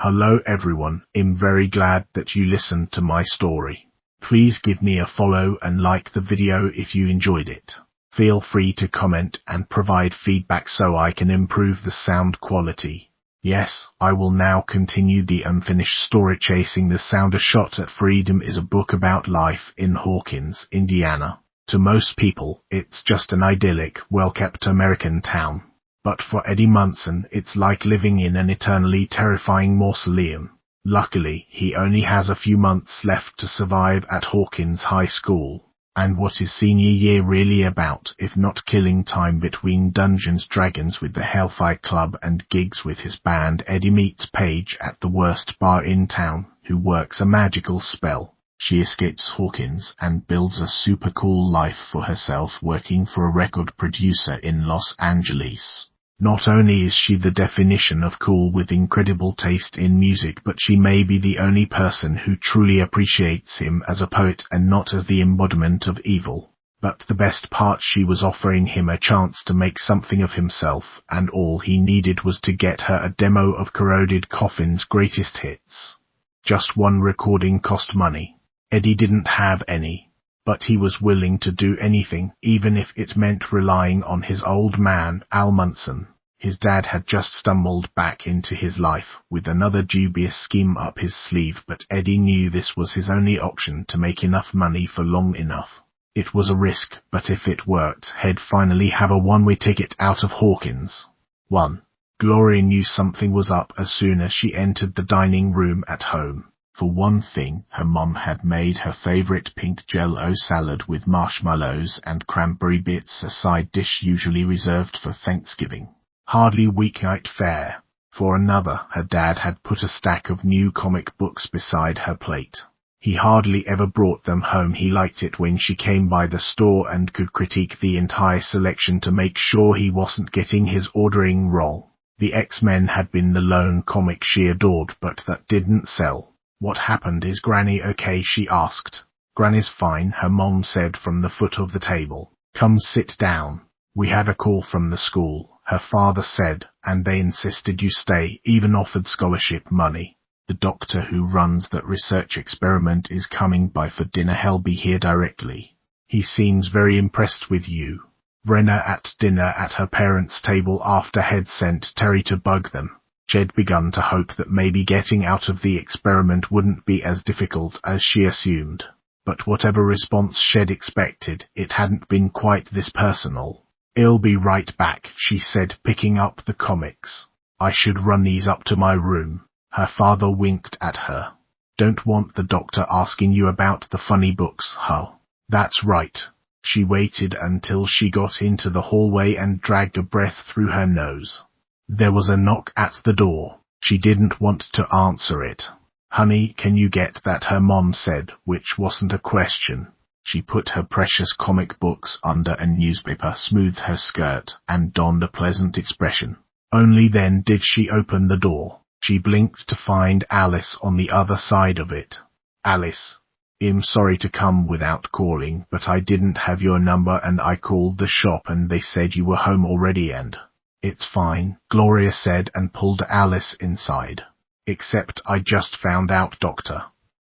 Hello everyone, I'm very glad that you listened to my story. Please give me a follow and like the video if you enjoyed it. Feel free to comment and provide feedback so I can improve the sound quality. Yes, I will now continue the unfinished story. Chasing the Sound. A Shot at Freedom is a book about life in Hawkins, Indiana. To most people, it's just an idyllic, well-kept American town. But for Eddie Munson, it's like living in an eternally terrifying mausoleum. Luckily, he only has a few months left to survive at Hawkins High School. And what is senior year really about, if not killing time between Dungeons & Dragons with the Hellfire Club and gigs with his band? Eddie meets Paige at the worst bar in town, who works a magical spell. She escapes Hawkins and builds a super cool life for herself working for a record producer in Los Angeles. Not only is she the definition of cool with incredible taste in music, but she may be the only person who truly appreciates him as a poet and not as the embodiment of evil. But the best part, she was offering him a chance to make something of himself, and all he needed was to get her a demo of Corroded Coffin's greatest hits. Just one recording cost money. Eddie didn't have any, but he was willing to do anything, even if it meant relying on his old man, Al Munson. His dad had just stumbled back into his life with another dubious scheme up his sleeve, but Eddie knew this was his only option to make enough money for long enough. It was a risk, but if it worked, he'd finally have a one-way ticket out of Hawkins. 1. Gloria knew something was up as soon as she entered the dining room at home. For one thing, her mom had made her favorite pink Jell-O salad with marshmallows and cranberry bits, a side dish usually reserved for Thanksgiving. Hardly weeknight fare. For another, her dad had put a stack of new comic books beside her plate. He hardly ever brought them home. He liked it when she came by the store and could critique the entire selection to make sure he wasn't getting his ordering wrong. The X-Men had been the lone comic she adored, but that didn't sell. What happened? Is Granny okay? She asked. Granny's fine, her mom said from the foot of the table. Come sit down. We had a call from the school, her father said, and they insisted you stay, even offered scholarship money. The doctor who runs that research experiment is coming by for dinner. He'll be here directly. He seems very impressed with you. Brenna at dinner at her parents' table after had sent Terry to bug them. She'd begun to hope that maybe getting out of the experiment wouldn't be as difficult as she assumed. But whatever response she'd expected, it hadn't been quite this personal. I'll be right back, she said, picking up the comics. I should run these up to my room. Her father winked at her. Don't want the doctor asking you about the funny books, huh? That's right. She waited until she got into the hallway and dragged a breath through her nose. There was a knock at the door. She didn't want to answer it. Honey, can you get that? Her mom said, which wasn't a question. She put her precious comic books under a newspaper, smoothed her skirt, and donned a pleasant expression. Only then did she open the door. She blinked to find Alice on the other side of it. Alice, I'm sorry to come without calling, but I didn't have your number and I called the shop and they said you were home already and... It's fine, Gloria said and pulled Alice inside. Except I just found out, Doctor.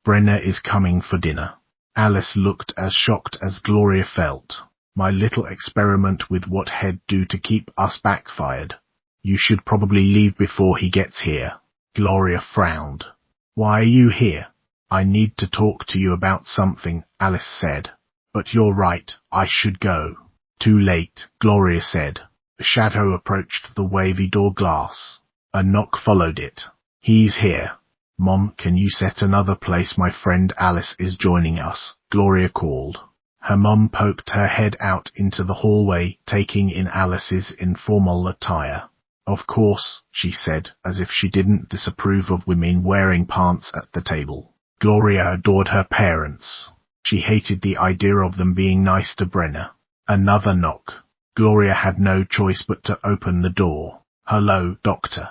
Brenna is coming for dinner. Alice looked as shocked as Gloria felt. My little experiment with what he'd do to keep us backfired. You should probably leave before he gets here. Gloria frowned. Why are you here? I need to talk to you about something, Alice said. But you're right, I should go. Too late, Gloria said. A shadow approached the wavy door glass. A knock followed it. He's here. Mom, can you set another place? My friend Alice is joining us, Gloria called. Her mom poked her head out into the hallway, taking in Alice's informal attire. Of course, she said, as if she didn't disapprove of women wearing pants at the table. Gloria adored her parents. She hated the idea of them being nice to Brenna. Another knock. Gloria had no choice but to open the door. Hello, Doctor.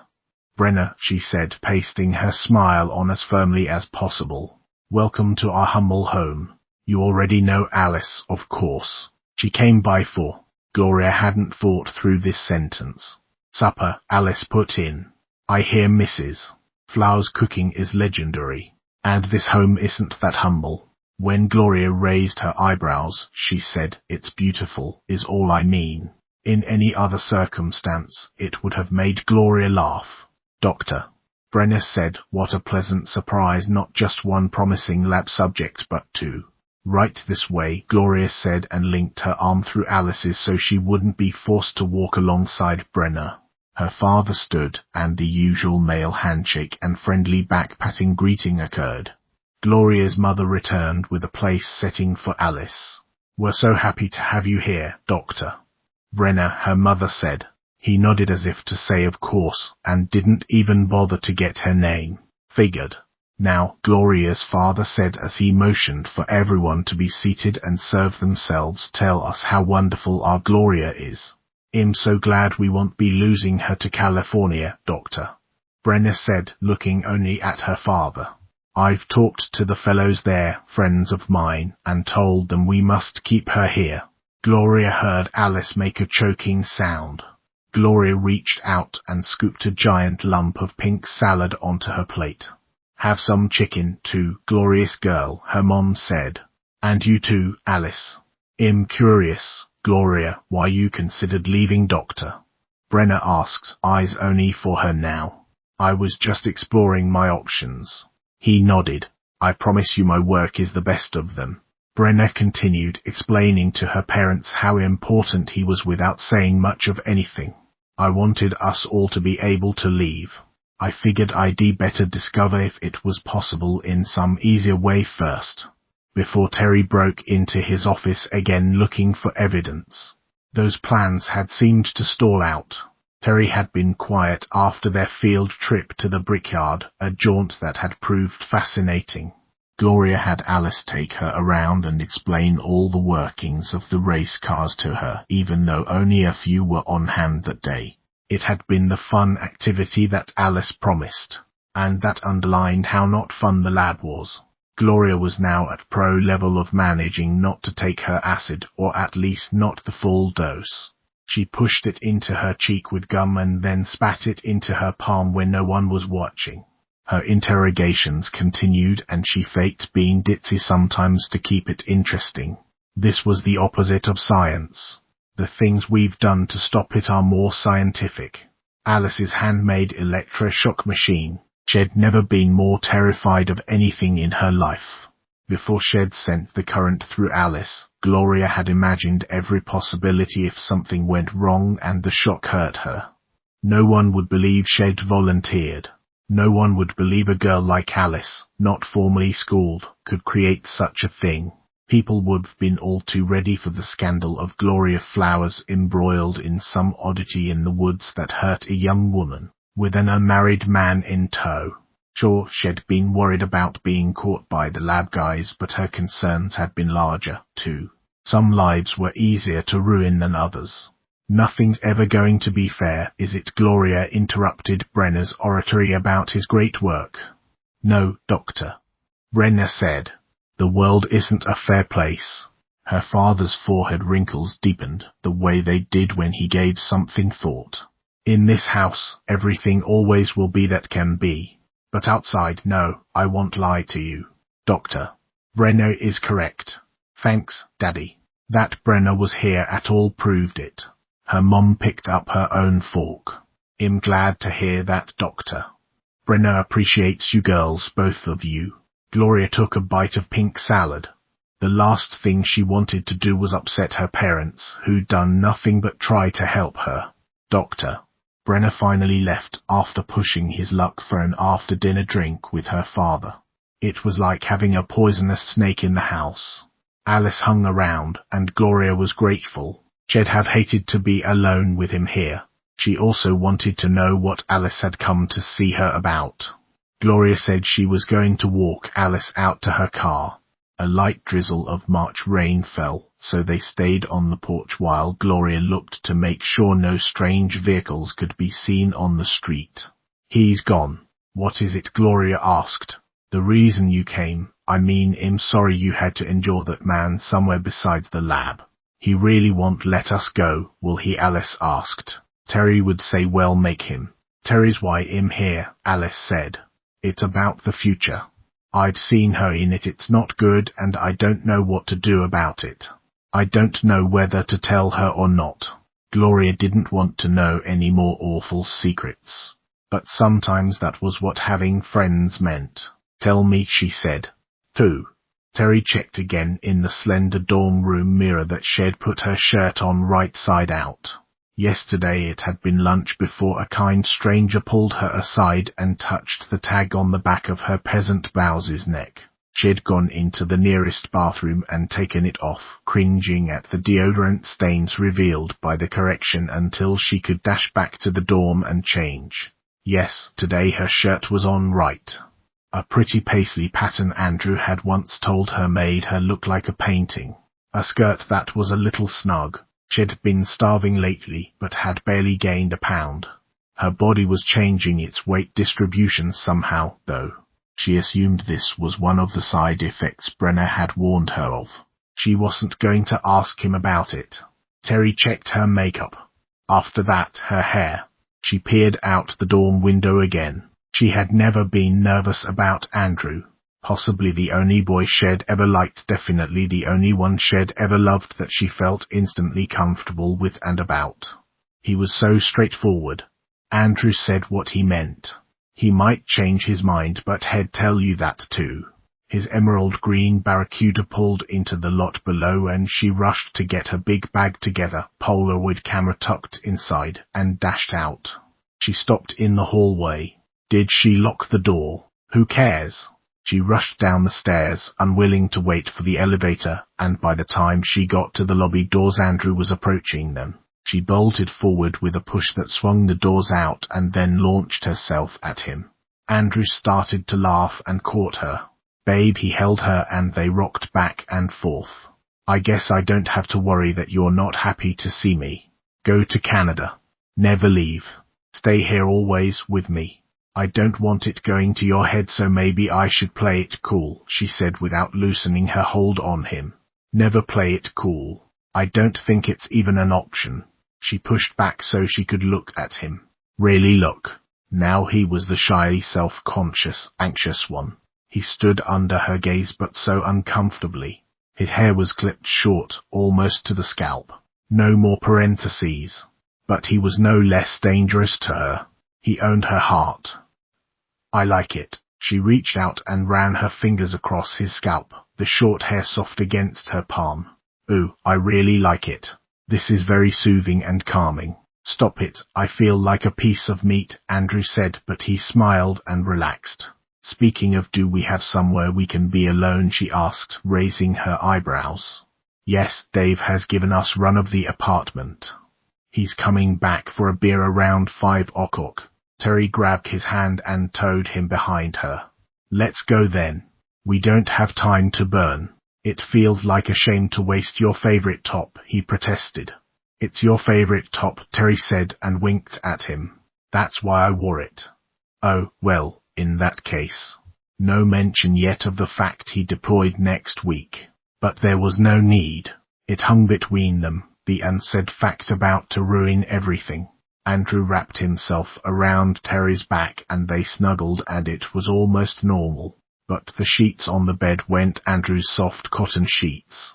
Brenna, she said, pasting her smile on as firmly as possible. Welcome to our humble home. You already know Alice, of course. She came by for... Gloria hadn't thought through this sentence. Supper, Alice put in. I hear Mrs. Flour's cooking is legendary. And this home isn't that humble. When Gloria raised her eyebrows, she said, "It's beautiful, is all I mean." In any other circumstance, it would have made Gloria laugh. Doctor. Brenner said, "What a pleasant surprise, not just one promising lab subject but two." "Right this way," Gloria said, and linked her arm through Alice's so she wouldn't be forced to walk alongside Brenner. Her father stood, and the usual male handshake and friendly back-patting greeting occurred. Gloria's mother returned with a place setting for Alice. "We're so happy to have you here, Doctor." Brenner, her mother said. He nodded as if to say of course, and didn't even bother to get her name. Figured. "Now," Gloria's father said as he motioned for everyone to be seated and serve themselves, "tell us how wonderful our Gloria is." "I'm so glad we won't be losing her to California, Doctor," Brenner said, looking only at her father. "I've talked to the fellows there, friends of mine, and told them we must keep her here." Gloria heard Alice make a choking sound. Gloria reached out and scooped a giant lump of pink salad onto her plate. "Have some chicken, too, glorious girl," her mom said. "And you too, Alice." "I'm curious, Gloria, why you considered leaving, Doctor?" Brenner asked, eyes only for her now. "I was just exploring my options." He nodded. "I promise you my work is the best of them." Brenner continued, explaining to her parents how important he was without saying much of anything. "I wanted us all to be able to leave. I figured I'd better discover if it was possible in some easier way first, before Terry broke into his office again looking for evidence. Those plans had seemed to stall out. Terry had been quiet after their field trip to the brickyard, a jaunt that had proved fascinating. Gloria had Alice take her around and explain all the workings of the race cars to her, even though only a few were on hand that day. It had been the fun activity that Alice promised, and that underlined how not fun the lab was. Gloria was now at pro level of managing not to take her acid, or at least not the full dose. She pushed it into her cheek with gum and then spat it into her palm when no one was watching. Her interrogations continued, and she faked being ditzy sometimes to keep it interesting. This was the opposite of science. The things we've done to stop it are more scientific. Alice's handmade electroshock machine. She'd never been more terrified of anything in her life. Before she'd sent the current through Alice, Gloria had imagined every possibility if something went wrong and the shock hurt her. No one would believe she'd volunteered. No one would believe a girl like Alice, not formally schooled, could create such a thing. People would have been all too ready for the scandal of Gloria Flowers embroiled in some oddity in the woods that hurt a young woman, with an unmarried man in tow. Sure, she'd been worried about being caught by the lab guys, but her concerns had been larger, too. Some lives were easier to ruin than others. "Nothing's ever going to be fair, is it?" Gloria interrupted Brenner's oratory about his great work. "No, Doctor," Brenner said. "The world isn't a fair place." Her father's forehead wrinkles deepened, the way they did when he gave something thought. "In this house, everything always will be that can be. But outside, no, I won't lie to you, Doctor. Brenner is correct." "Thanks, Daddy. That Brenner was here at all proved it." Her mom picked up her own fork. "I'm glad to hear that, Doctor. Brenner appreciates you girls, both of you." Gloria took a bite of pink salad. The last thing she wanted to do was upset her parents, who'd done nothing but try to help her. "Doctor." Brenner finally left after pushing his luck for an after-dinner drink with her father. It was like having a poisonous snake in the house. Alice hung around, and Gloria was grateful. She'd have hated to be alone with him here. She also wanted to know what Alice had come to see her about. Gloria said she was going to walk Alice out to her car. A light drizzle of March rain fell, so they stayed on the porch while Gloria looked to make sure no strange vehicles could be seen on the street. "He's gone." "What is it?" Gloria asked. "The reason you came, I'm sorry you had to endure that man somewhere besides the lab." "He really won't let us go, will he?" Alice asked. "Terry would say well make him." "Terry's why I'm here," Alice said. It's about the future. I've seen her in it. It's not good, and I don't know what to do about it. I don't know whether to tell her or not. Gloria didn't want to know any more awful secrets. But sometimes that was what having friends meant. Tell me, she said. 2. Terry checked again in the slender dorm room mirror that she'd put her shirt on right side out. Yesterday it had been lunch before a kind stranger pulled her aside and touched the tag on the back of her peasant blouse's neck. She'd gone into the nearest bathroom and taken it off, cringing at the deodorant stains revealed by the correction until she could dash back to the dorm and change. Yes, today her shirt was on right. A pretty paisley pattern Andrew had once told her made her look like a painting. A skirt that was a little snug. She'd been starving lately, but had barely gained a pound. Her body was changing its weight distribution somehow, though. She assumed this was one of the side effects Brenner had warned her of. She wasn't going to ask him about it. Terry checked her makeup. After that, her hair. She peered out the dorm window again. She had never been nervous about Andrew. Possibly the only boy she'd ever liked, definitely the only one she'd ever loved that she felt instantly comfortable with and about. He was so straightforward. Andrew said what he meant. He might change his mind, but he'd tell you that too. His emerald green Barracuda pulled into the lot below and she rushed to get her big bag together, Polaroid camera tucked inside, and dashed out. She stopped in the hallway. Did she lock the door? Who cares? She rushed down the stairs, unwilling to wait for the elevator, and by the time she got to the lobby doors Andrew was approaching them. She bolted forward with a push that swung the doors out and then launched herself at him. Andrew started to laugh and caught her. Babe, he held her and they rocked back and forth. I guess I don't have to worry that you're not happy to see me. Go to Canada. Never leave. Stay here always with me. I don't want it going to your head, so maybe I should play it cool, she said without loosening her hold on him. Never play it cool. I don't think it's even an option. She pushed back so she could look at him. Really look. Now he was the shyly self-conscious, anxious one. He stood under her gaze but so uncomfortably. His hair was clipped short, almost to the scalp. No more parentheses. But he was no less dangerous to her. He owned her heart. I like it. She reached out and ran her fingers across his scalp, the short hair soft against her palm. Ooh, I really like it. This is very soothing and calming. Stop it, I feel like a piece of meat, Andrew said, but he smiled and relaxed. Speaking of, do we have somewhere we can be alone, she asked, raising her eyebrows. Yes, Dave has given us run of the apartment. He's coming back for a beer around 5 o'clock. Terry grabbed his hand and towed him behind her. Let's go then. We don't have time to burn. It feels like a shame to waste your favorite top, he protested. It's your favorite top, Terry said and winked at him. That's why I wore it. Oh, well, in that case. No mention yet of the fact he deployed next week. But there was no need. It hung between them, the unsaid fact about to ruin everything. Andrew wrapped himself around Terry's back and they snuggled, and it was almost normal. But the sheets on the bed weren't Andrew's soft cotton sheets.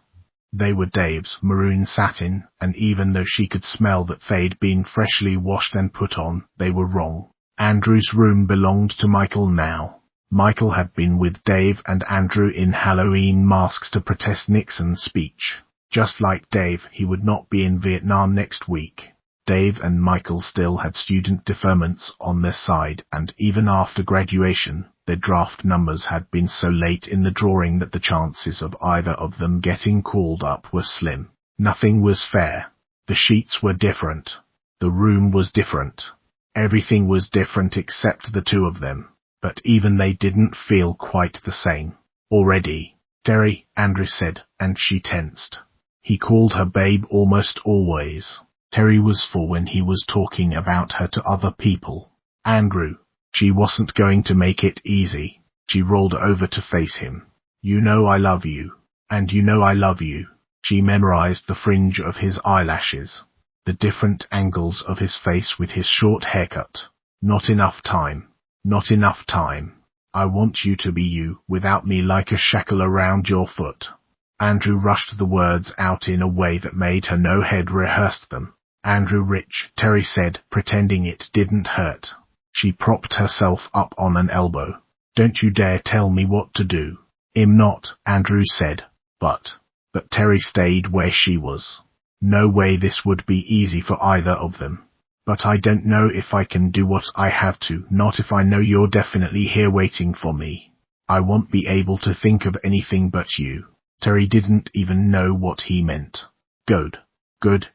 They were Dave's maroon satin, and even though she could smell that they'd been freshly washed and put on, they were wrong. Andrew's room belonged to Michael now. Michael had been with Dave and Andrew in Halloween masks to protest Nixon's speech. Just like Dave, he would not be in Vietnam next week. Dave and Michael still had student deferments on their side, and even after graduation, their draft numbers had been so late in the drawing that the chances of either of them getting called up were slim. Nothing was fair. The sheets were different. The room was different. Everything was different except the two of them. But even they didn't feel quite the same. Already. Terry, Andrew said, and she tensed. He called her babe almost always. Terry was full when he was talking about her to other people. Andrew. She wasn't going to make it easy. She rolled over to face him. You know I love you. And you know I love you. She memorized the fringe of his eyelashes. The different angles of his face with his short haircut. Not enough time. Not enough time. I want you to be you, without me like a shackle around your foot. Andrew rushed the words out in a way that made her no head rehearse them. Andrew Rich, Terry said, pretending it didn't hurt. She propped herself up on an elbow. Don't you dare tell me what to do. I'm not, Andrew said. But Terry stayed where she was. No way this would be easy for either of them. But I don't know if I can do what I have to, not if I know you're definitely here waiting for me. I won't be able to think of anything but you. Terry didn't even know what he meant. Good,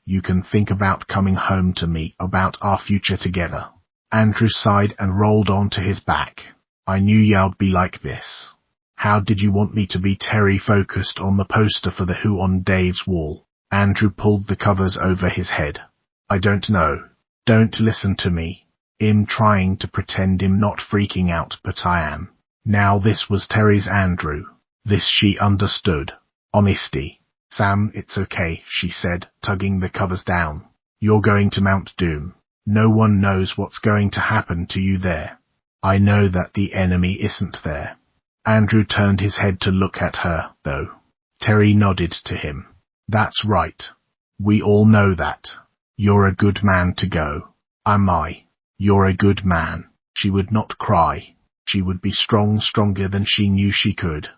you can think about coming home to me, about our future together. Andrew sighed and rolled onto his back. I knew you'd be like this. How did you want me to be? Terry focused on the poster for The Who on Dave's wall. Andrew pulled the covers over his head. I don't know. Don't listen to me. I'm trying to pretend I'm not freaking out, but I am. Now this was Terry's Andrew. This she understood. Honesty. Sam, it's okay, she said, tugging the covers down. You're going to Mount Doom. No one knows what's going to happen to you there. I know that the enemy isn't there. Andrew turned his head to look at her, though. Terry nodded to him. That's right. We all know that. You're a good man to go. Am I? You're a good man. She would not cry. She would be strong, stronger than she knew she could.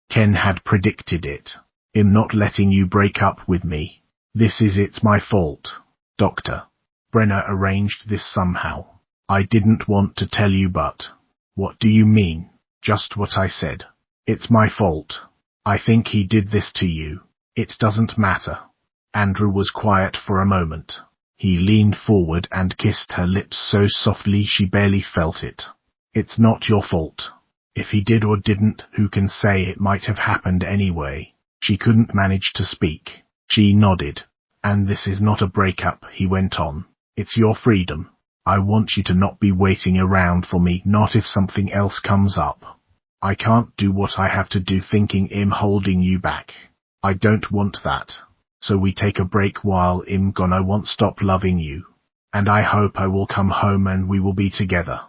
Ken had predicted it. I'm not letting you break up with me. It's my fault. Doctor. Brenner arranged this somehow. I didn't want to tell you, but... What do you mean? Just what I said. It's my fault. I think he did this to you. It doesn't matter. Andrew was quiet for a moment. He leaned forward and kissed her lips so softly she barely felt it. It's not your fault. If he did or didn't, who can say? It might have happened anyway. She couldn't manage to speak. She nodded. And this is not a breakup, he went on. It's your freedom. I want you to not be waiting around for me, not if something else comes up. I can't do what I have to do thinking I'm holding you back. I don't want that. So we take a break while I'm gone. I won't stop loving you. And I hope I will come home and we will be together.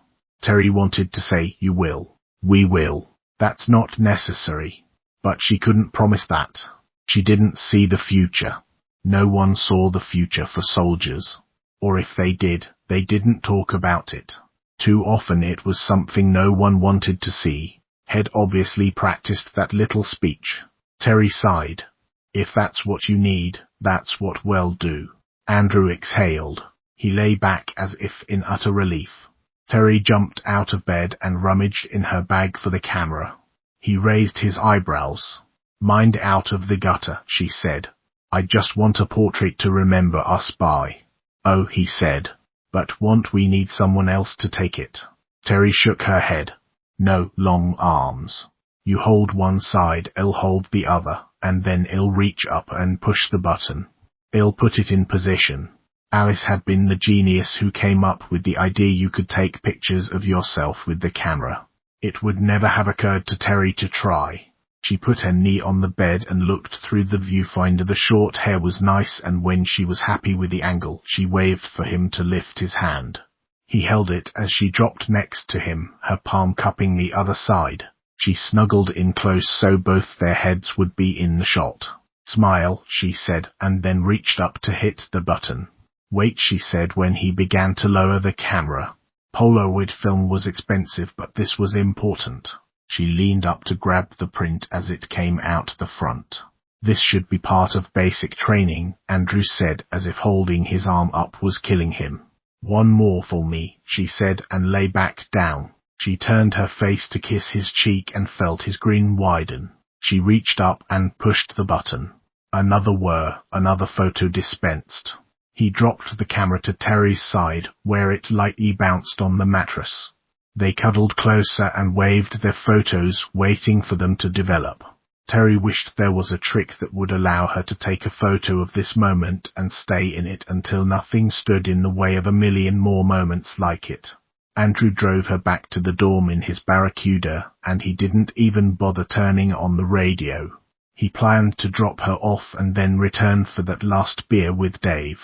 Terry wanted to say, you will. We will. That's not necessary. But she couldn't promise that. She didn't see the future. No one saw the future for soldiers. Or if they did, they didn't talk about it. Too often it was something no one wanted to see. Had obviously practiced that little speech. Terry sighed. If that's what you need, that's what we'll do. Andrew exhaled. He lay back as if in utter relief. Terry jumped out of bed and rummaged in her bag for the camera. He raised his eyebrows. Mind out of the gutter, she said. I just want a portrait to remember us by. Oh, he said. But won't we need someone else to take it? Terry shook her head. No, long arms. You hold one side, I'll hold the other, and then I'll reach up and push the button. I'll put it in position. Alice had been the genius who came up with the idea you could take pictures of yourself with the camera. It would never have occurred to Terry to try. She put her knee on the bed and looked through the viewfinder. The short hair was nice, and when she was happy with the angle, she waved for him to lift his hand. He held it as she dropped next to him, her palm cupping the other side. She snuggled in close so both their heads would be in the shot. Smile, she said, and then reached up to hit the button. Wait, she said when he began to lower the camera. Polaroid film was expensive, but this was important. She leaned up to grab the print as it came out the front. This should be part of basic training, Andrew said, as if holding his arm up was killing him. One more for me, she said, and lay back down. She turned her face to kiss his cheek and felt his grin widen. She reached up and pushed the button. Another whir, another photo dispensed. He dropped the camera to Terry's side, where it lightly bounced on the mattress. They cuddled closer and waved their photos, waiting for them to develop. Terry wished there was a trick that would allow her to take a photo of this moment and stay in it until nothing stood in the way of a million more moments like it. Andrew drove her back to the dorm in his Barracuda, and he didn't even bother turning on the radio. He planned to drop her off and then return for that last beer with Dave.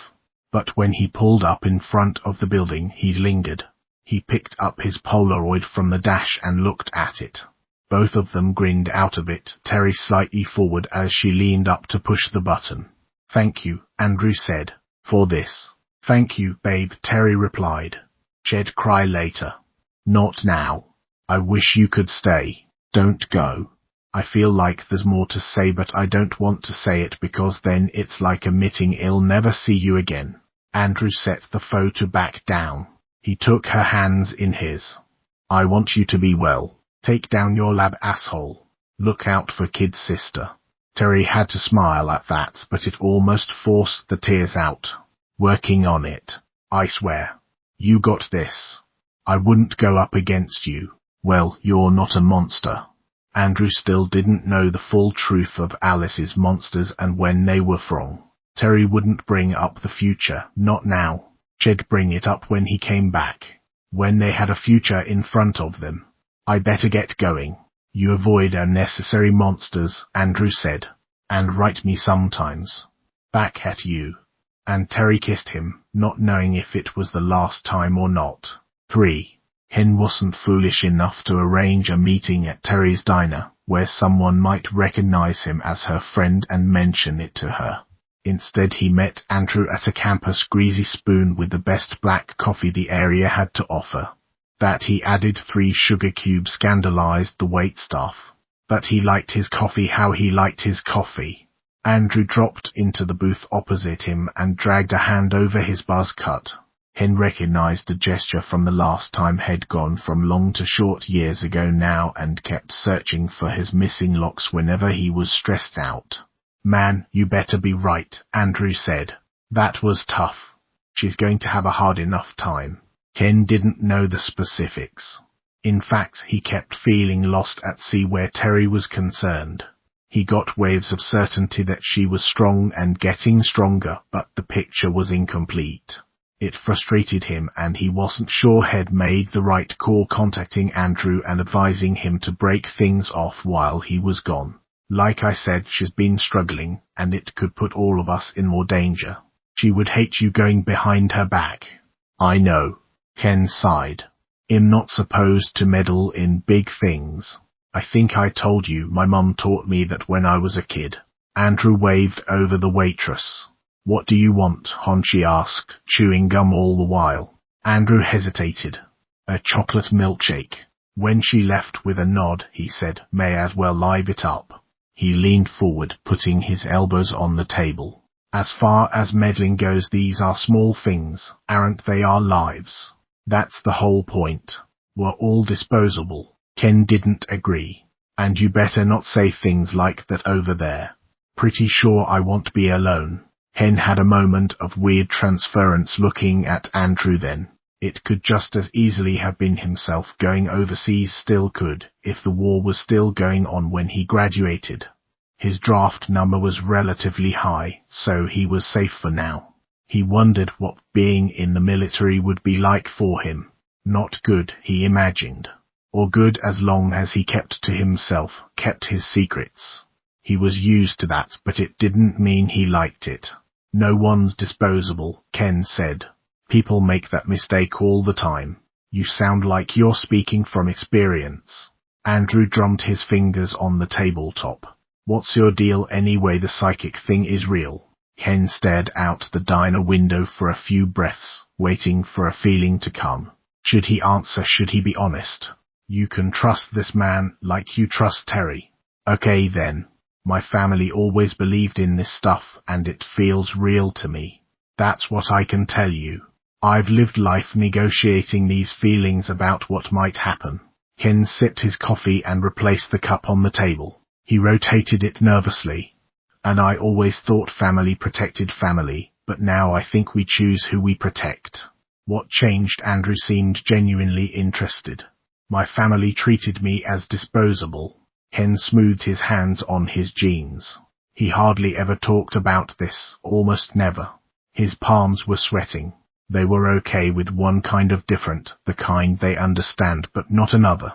But when he pulled up in front of the building, he lingered. He picked up his Polaroid from the dash and looked at it. Both of them grinned out of it, Terry slightly forward as she leaned up to push the button. "Thank you," Andrew said, "for this." "Thank you, babe," Terry replied. "She'd cry later." "Not now. I wish you could stay. Don't go. I feel like there's more to say, but I don't want to say it because then it's like admitting I'll never see you again." Andrew set the photo back down. He took her hands in his. "I want you to be well. Take down your lab, asshole. Look out for kid sister." Terry had to smile at that, but it almost forced the tears out. "Working on it. I swear. You got this. I wouldn't go up against you. Well, you're not a monster." Andrew still didn't know the full truth of Alice's monsters and when they were from. Terry wouldn't bring up the future, not now. She'd bring it up when he came back, when they had a future in front of them. "I better get going. You avoid unnecessary monsters," Andrew said, "and write me sometimes." "Back at you." And Terry kissed him, not knowing if it was the last time or not. 3. Hen wasn't foolish enough to arrange a meeting at Terry's diner, where someone might recognize him as her friend and mention it to her. Instead, he met Andrew at a campus Greasy Spoon with the best black coffee the area had to offer. That he added 3 sugar cubes scandalized the waitstaff. But he liked his coffee how he liked his coffee. Andrew dropped into the booth opposite him and dragged a hand over his buzz cut. Hen recognized the gesture from the last time he'd gone from long to short years ago now and kept searching for his missing locks whenever he was stressed out. "Man, you better be right," Andrew said. "That was tough. She's going to have a hard enough time." Ken didn't know the specifics. In fact, he kept feeling lost at sea where Terry was concerned. He got waves of certainty that she was strong and getting stronger, but the picture was incomplete. It frustrated him, and he wasn't sure he'd made the right call contacting Andrew and advising him to break things off while he was gone. "Like I said, she's been struggling, and it could put all of us in more danger. She would hate you going behind her back." "I know," Ken sighed. "I'm not supposed to meddle in big things. I think I told you my mum taught me that when I was a kid." Andrew waved over the waitress. "What do you want?" Honchi asked, chewing gum all the while. Andrew hesitated. "A chocolate milkshake." When she left with a nod, he said, "May as well live it up." He leaned forward, putting his elbows on the table. "As far as meddling goes, these are small things, aren't they? Our lives. That's the whole point. We're all disposable." Ken didn't agree. "And you better not say things like that over there." "Pretty sure I won't be alone." Ken had a moment of weird transference looking at Andrew then. It could just as easily have been himself going overseas, still could, if the war was still going on when he graduated. His draft number was relatively high, so he was safe for now. He wondered what being in the military would be like for him. Not good, he imagined. Or good as long as he kept to himself, kept his secrets. He was used to that, but it didn't mean he liked it. "No one's disposable," Ken said. "People make that mistake all the time." "You sound like you're speaking from experience." Andrew drummed his fingers on the tabletop. "What's your deal anyway? The psychic thing is real." Ken stared out the diner window for a few breaths, waiting for a feeling to come. Should he answer? Should he be honest? "You can trust this man like you trust Terry." "Okay then. My family always believed in this stuff, and it feels real to me. That's what I can tell you. I've lived life negotiating these feelings about what might happen." Ken sipped his coffee and replaced the cup on the table. He rotated it nervously. "And I always thought family protected family, but now I think we choose who we protect." "What changed?" Andrew seemed genuinely interested. "My family treated me as disposable." Ken smoothed his hands on his jeans. He hardly ever talked about this, almost never. His palms were sweating. They were okay with one kind of different, the kind they understand but not another.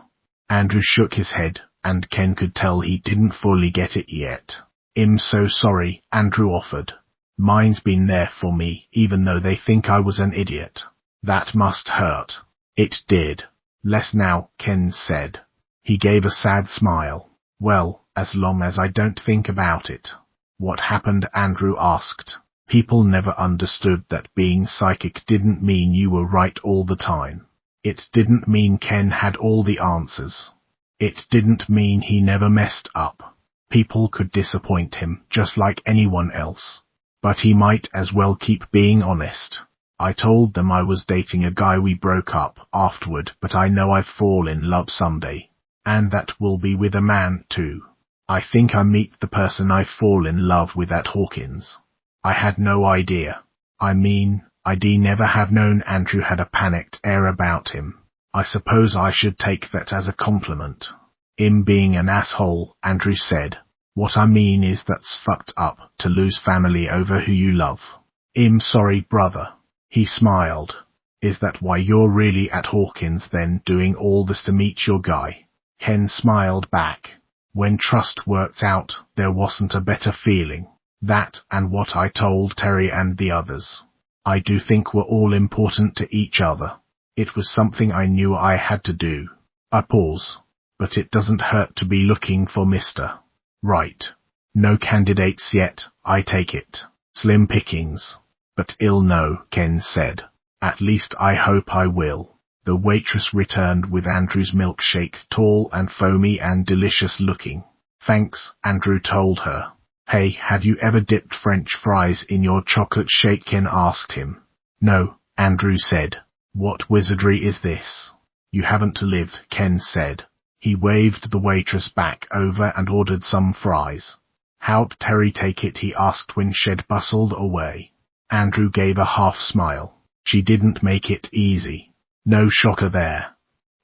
Andrew shook his head, and Ken could tell he didn't fully get it yet. "I'm so sorry," Andrew offered. "Mine's been there for me, even though they think I was an idiot." "That must hurt." It did. Less now, Ken said. He gave a sad smile. Well, as long as I don't think about it. What happened? Andrew asked. People never understood that being psychic didn't mean you were right all the time. It didn't mean Ken had all the answers. It didn't mean he never messed up. People could disappoint him just like anyone else. But he might as well keep being honest. I told them I was dating a guy. We broke up afterward, but I know I'll fall in love someday. And that will be with a man too. I think I meet the person I fall in love with at Hawkins. I had no idea. I'd never have known. Andrew had a panicked air about him. I suppose I should take that as a compliment. Him being an asshole, Andrew said. What I mean is that's fucked up, to lose family over who you love. Sorry, brother. He smiled. Is that why you're really at Hawkins then, doing all this to meet your guy? Ken smiled back. When trust worked out, there wasn't a better feeling. That and what I told Terry and the others. I do think we're all important to each other. It was something I knew I had to do. A pause. But it doesn't hurt to be looking for Mr. Right. No candidates yet, I take it. Slim pickings. But I'll know, Ken said. At least I hope I will. The waitress returned with Andrew's milkshake, tall and foamy and delicious looking. Thanks, Andrew told her. Hey, have you ever dipped French fries in your chocolate shake? Ken asked him. No, Andrew said. What wizardry is this? You haven't lived, Ken said. He waved the waitress back over and ordered some fries. How'd Terry take it? He asked when Shed bustled away. Andrew gave a half smile. She didn't make it easy. No shocker there.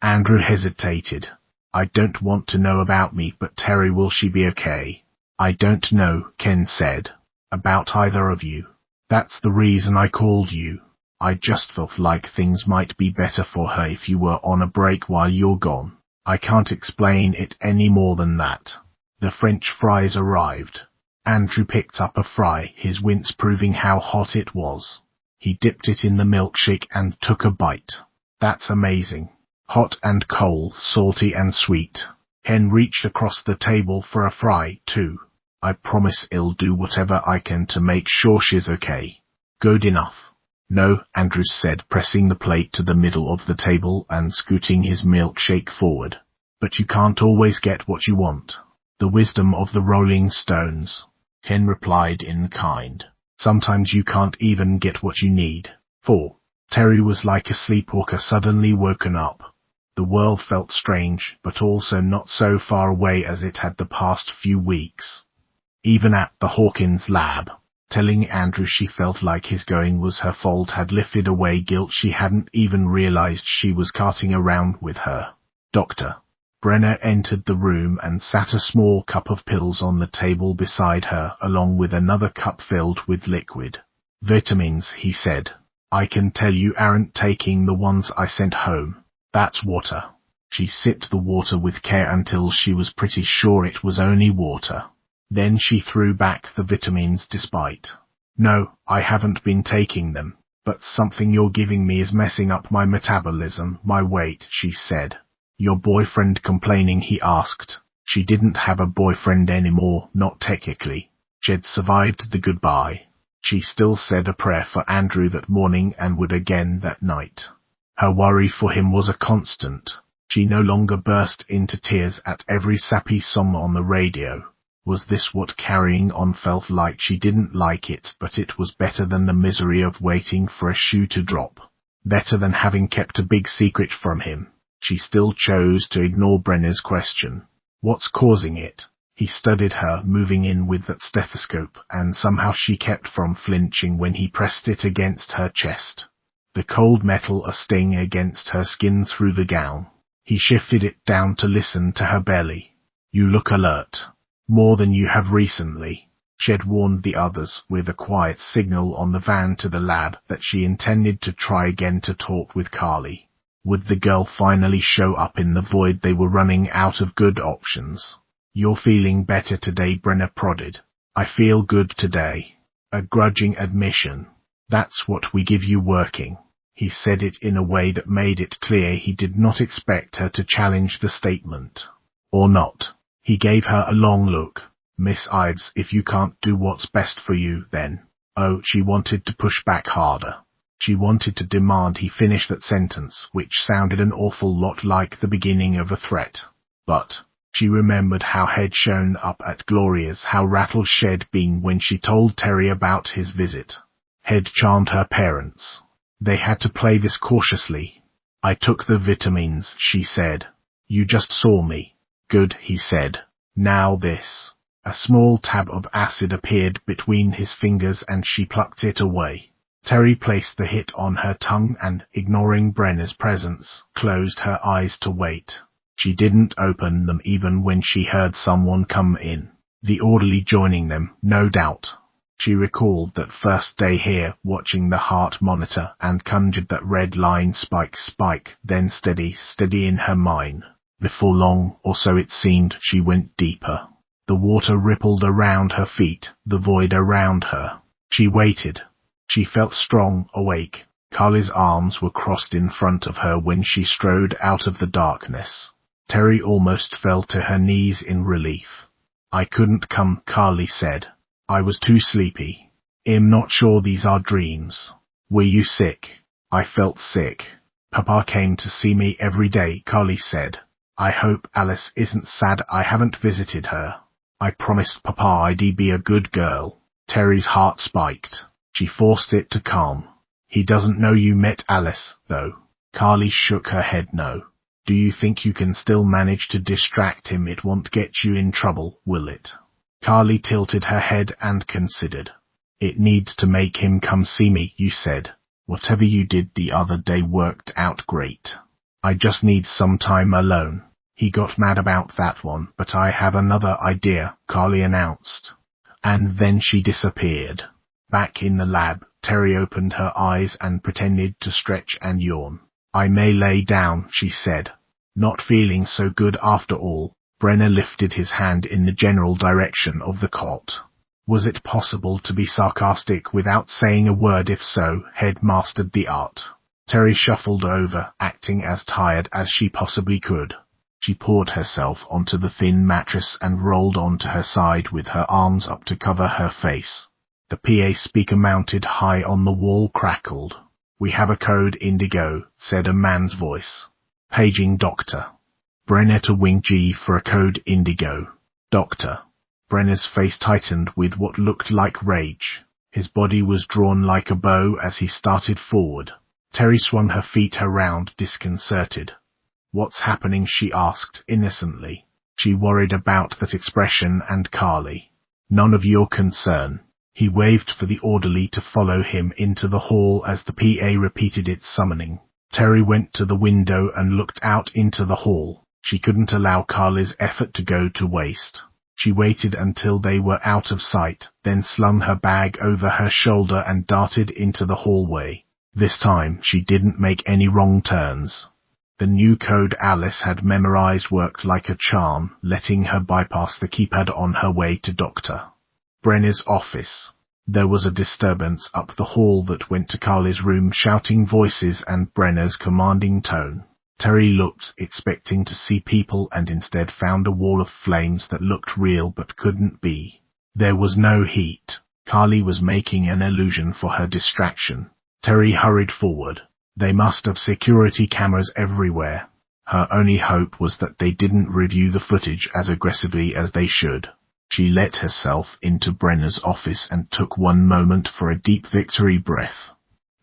Andrew hesitated. I don't want to know about me, but Terry, will she be okay? I don't know, Ken said. About either of you. That's the reason I called you. I just felt like things might be better for her if you were on a break while you're gone. I can't explain it any more than that. The French fries arrived. Andrew picked up a fry, his wince proving how hot it was. He dipped it in the milkshake and took a bite. That's amazing. Hot and cold, salty and sweet. Ken reached across the table for a fry, too. I promise I'll do whatever I can to make sure she's okay. Good enough. No, Andrew said, pressing the plate to the middle of the table and scooting his milkshake forward. But you can't always get what you want. The wisdom of the Rolling Stones. Ken replied in kind. Sometimes you can't even get what you need. 4. Terry was like a sleepwalker suddenly woken up. The world felt strange, but also not so far away as it had the past few weeks. Even at the Hawkins lab, telling Andrew she felt like his going was her fault had lifted away guilt she hadn't even realized she was carting around with her. Dr. Brenner entered the room and sat a small cup of pills on the table beside her, along with another cup filled with liquid. Vitamins, he said. I can tell you aren't taking the ones I sent home. That's water. She sipped the water with care until she was pretty sure it was only water. Then she threw back the vitamins despite. No, I haven't been taking them, but something you're giving me is messing up my metabolism, my weight, she said. Your boyfriend complaining? He asked. She didn't have a boyfriend anymore, not technically. She'd survived the goodbye. She still said a prayer for Andrew that morning and would again that night. Her worry for him was a constant. She no longer burst into tears at every sappy song on the radio. Was this what carrying on felt like? She didn't like it, but it was better than the misery of waiting for a shoe to drop. Better than having kept a big secret from him. She still chose to ignore Brenner's question. What's causing it? He studied her, moving in with that stethoscope, and somehow she kept from flinching when he pressed it against her chest. The cold metal a sting against her skin through the gown. He shifted it down to listen to her belly. You look alert. More than you have recently. She'd warned the others with a quiet signal on the van to the lab that she intended to try again to talk with Carly. Would the girl finally show up in the void? They were running out of good options. You're feeling better today, Brenner prodded. I feel good today. A grudging admission. That's what we give you working. He said it in a way that made it clear he did not expect her to challenge the statement. Or not. He gave her a long look. Miss Ives, if you can't do what's best for you, then... Oh, she wanted to push back harder. She wanted to demand he finish that sentence, which sounded an awful lot like the beginning of a threat. But she remembered how Head shown up at Gloria's, how rattled she'd been when she told Terry about his visit. Head charmed her parents. They had to play this cautiously. I took the vitamins, she said. You just saw me. Good, he said. Now this. A small tab of acid appeared between his fingers and she plucked it away. Terry placed the hit on her tongue and, ignoring Brenner's presence, closed her eyes to wait. She didn't open them even when she heard someone come in. The orderly joining them, no doubt. She recalled that first day here, watching the heart monitor, and conjured that red line spike, then steady in her mind. Before long, or so it seemed, she went deeper. The water rippled around her feet, the void around her. She waited. She felt strong, awake. Carly's arms were crossed in front of her when she strode out of the darkness. Terry almost fell to her knees in relief. I couldn't come, Carly said. I was too sleepy. I'm not sure these are dreams. Were you sick? I felt sick. Papa came to see me every day, Carly said. I hope Alice isn't sad I haven't visited her. I promised Papa I'd be a good girl. Terry's heart spiked. She forced it to calm. He doesn't know you met Alice, though. Carly shook her head no. Do you think you can still manage to distract him? It won't get you in trouble, will it? Carly tilted her head and considered. It needs to make him come see me, you said. Whatever you did the other day worked out great. I just need some time alone. He got mad about that one, but I have another idea, Carly announced. And then she disappeared. Back in the lab, Terry opened her eyes and pretended to stretch and yawn. I may lay down, she said. Not feeling so good after all. Brenner lifted his hand in the general direction of the cot. Was it possible to be sarcastic without saying a word? If so, Head mastered the art. Terry shuffled over, acting as tired as she possibly could. She poured herself onto the thin mattress and rolled onto her side with her arms up to cover her face. The PA speaker mounted high on the wall crackled. We have a code Indigo, said a man's voice. Paging Doctor. Brenner to Wing G for a code Indigo. Doctor. Brenner's face tightened with what looked like rage. His body was drawn like a bow as he started forward. Terry swung her feet around, disconcerted. What's happening? She asked, innocently. She worried about that expression and Carly. None of your concern. He waved for the orderly to follow him into the hall as the PA repeated its summoning. Terry went to the window and looked out into the hall. She couldn't allow Carly's effort to go to waste. She waited until they were out of sight, then slung her bag over her shoulder and darted into the hallway. This time she didn't make any wrong turns. The new code Alice had memorized worked like a charm, letting her bypass the keypad on her way to Dr. Brenner's office. There was a disturbance up the hall that went to Carly's room, shouting voices and Brenner's commanding tone. Terry looked, expecting to see people, and instead found a wall of flames that looked real but couldn't be. There was no heat. Carly was making an illusion for her distraction. Terry hurried forward. They must have security cameras everywhere. Her only hope was that they didn't review the footage as aggressively as they should. She let herself into Brenner's office and took one moment for a deep victory breath.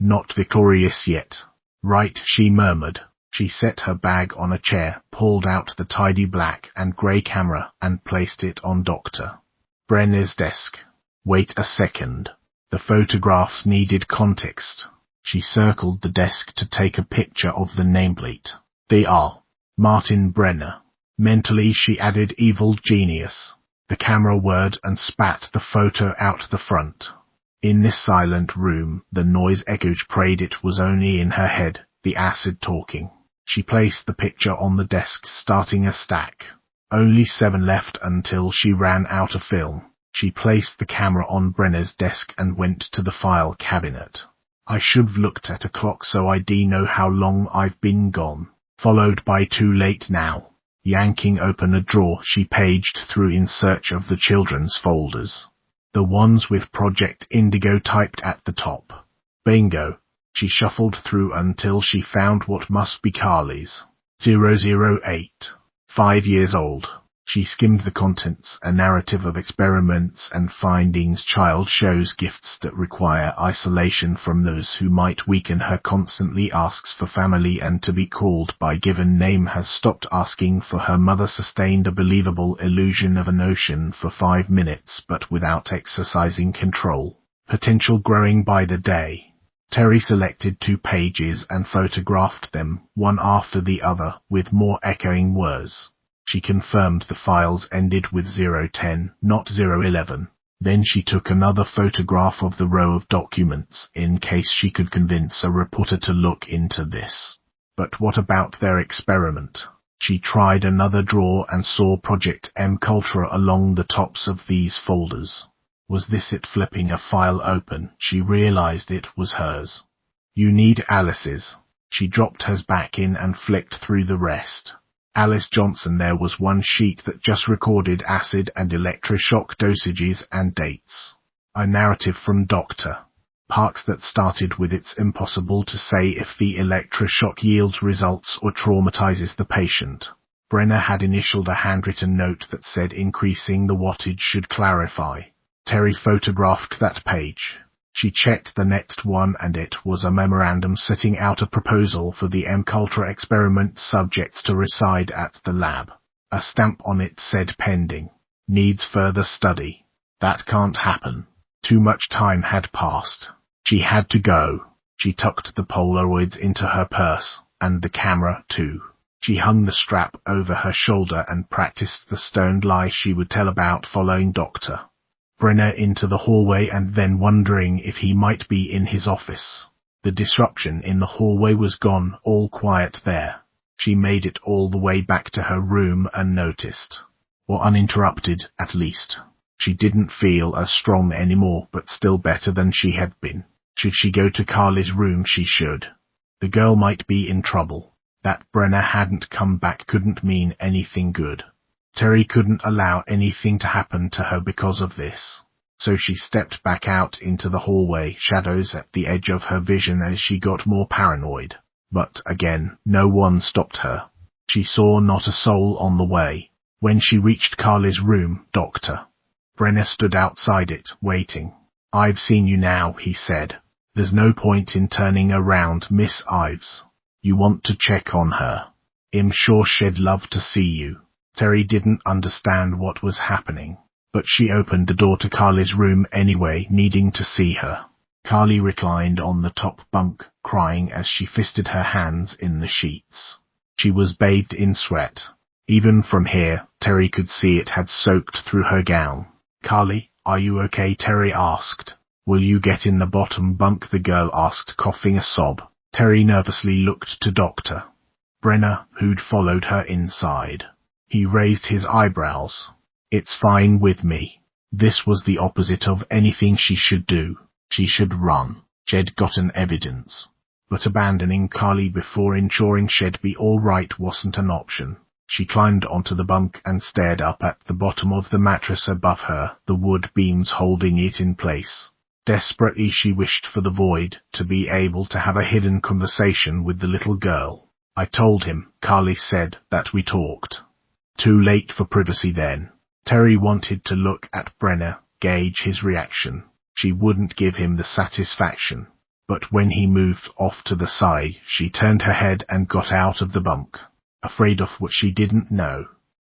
Not victorious yet. Right, she murmured. She set her bag on a chair, pulled out the tidy black and grey camera, and placed it on Dr. Brenner's desk. Wait a second. The photographs needed context. She circled the desk to take a picture of the nameplate. They are Martin Brenner. Mentally she added evil genius. The camera whirred and spat the photo out the front. In this silent room, the noise echoed, prayed it was only in her head, the acid talking. She placed the picture on the desk, starting a stack. Only 7 left until she ran out of film. She placed the camera on Brenner's desk and went to the file cabinet. I should've looked at a clock so I'd know how long I've been gone. Followed by too late now. Yanking open a drawer, she paged through in search of the children's folders. The ones with Project Indigo typed at the top. Bingo. She shuffled through until she found what must be Carly's. 008. 5 years old. She skimmed the contents, a narrative of experiments and findings. Child shows gifts that require isolation from those who might weaken her. Constantly asks for family and to be called by given name. Has stopped asking for her mother. Sustained a believable illusion of an ocean for 5 minutes but without exercising control. Potential growing by the day. Terry selected 2 pages and photographed them, one after the other, with more echoing words. She confirmed the files ended with 010, not 011. Then she took another photograph of the row of documents, in case she could convince a reporter to look into this. But what about their experiment? She tried another drawer and saw Project M Cultura along the tops of these folders. Was this it? Flipping a file open, she realized it was hers. You need Alice's. She dropped hers back in and flicked through the rest. Alice Johnson. There was one sheet that just recorded acid and electroshock dosages and dates. A narrative from Dr. Parks that started with "It's impossible to say if the electroshock yields results or traumatizes the patient." Brenner had initialed a handwritten note that said increasing the wattage should clarify. Terry photographed that page. She checked the next one and it was a memorandum setting out a proposal for the M Cultura experiment subjects to reside at the lab. A stamp on it said pending. Needs further study. That can't happen. Too much time had passed. She had to go. She tucked the Polaroids into her purse, and the camera too. She hung the strap over her shoulder and practiced the stoned lie she would tell about following Dr. Brenner into the hallway and then wondering if he might be in his office. The disruption in the hallway was gone, all quiet there. She made it all the way back to her room unnoticed. Or uninterrupted, at least. She didn't feel as strong anymore, but still better than she had been. Should she go to Carly's room? She should. The girl might be in trouble. That Brenner hadn't come back couldn't mean anything good. Terry couldn't allow anything to happen to her because of this. So she stepped back out into the hallway, shadows at the edge of her vision as she got more paranoid. But again, no one stopped her. She saw not a soul on the way. When she reached Carly's room, Dr. Brenner stood outside it, waiting. "I've seen you now," he said. "There's no point in turning around, Miss Ives. You want to check on her. I'm sure she'd love to see you." Terry didn't understand what was happening, but she opened the door to Carly's room anyway, needing to see her. Carly reclined on the top bunk, crying as she fisted her hands in the sheets. She was bathed in sweat. Even from here, Terry could see it had soaked through her gown. "Carly, are you okay?" Terry asked. "Will you get in the bottom bunk?" the girl asked, coughing a sob. Terry nervously looked to Dr. Brenner, who'd followed her inside. He raised his eyebrows. "It's fine with me." This was the opposite of anything she should do. She should run. She'd gotten evidence. But abandoning Carly before ensuring she'd be all right wasn't an option. She climbed onto the bunk and stared up at the bottom of the mattress above her, the wood beams holding it in place. Desperately she wished for the void, to be able to have a hidden conversation with the little girl. "I told him," Carly said, "that we talked." Too late for privacy then. Terry wanted to look at Brenner, gauge his reaction. She wouldn't give him the satisfaction. But when he moved off to the side, she turned her head and got out of the bunk. Afraid of what she didn't know.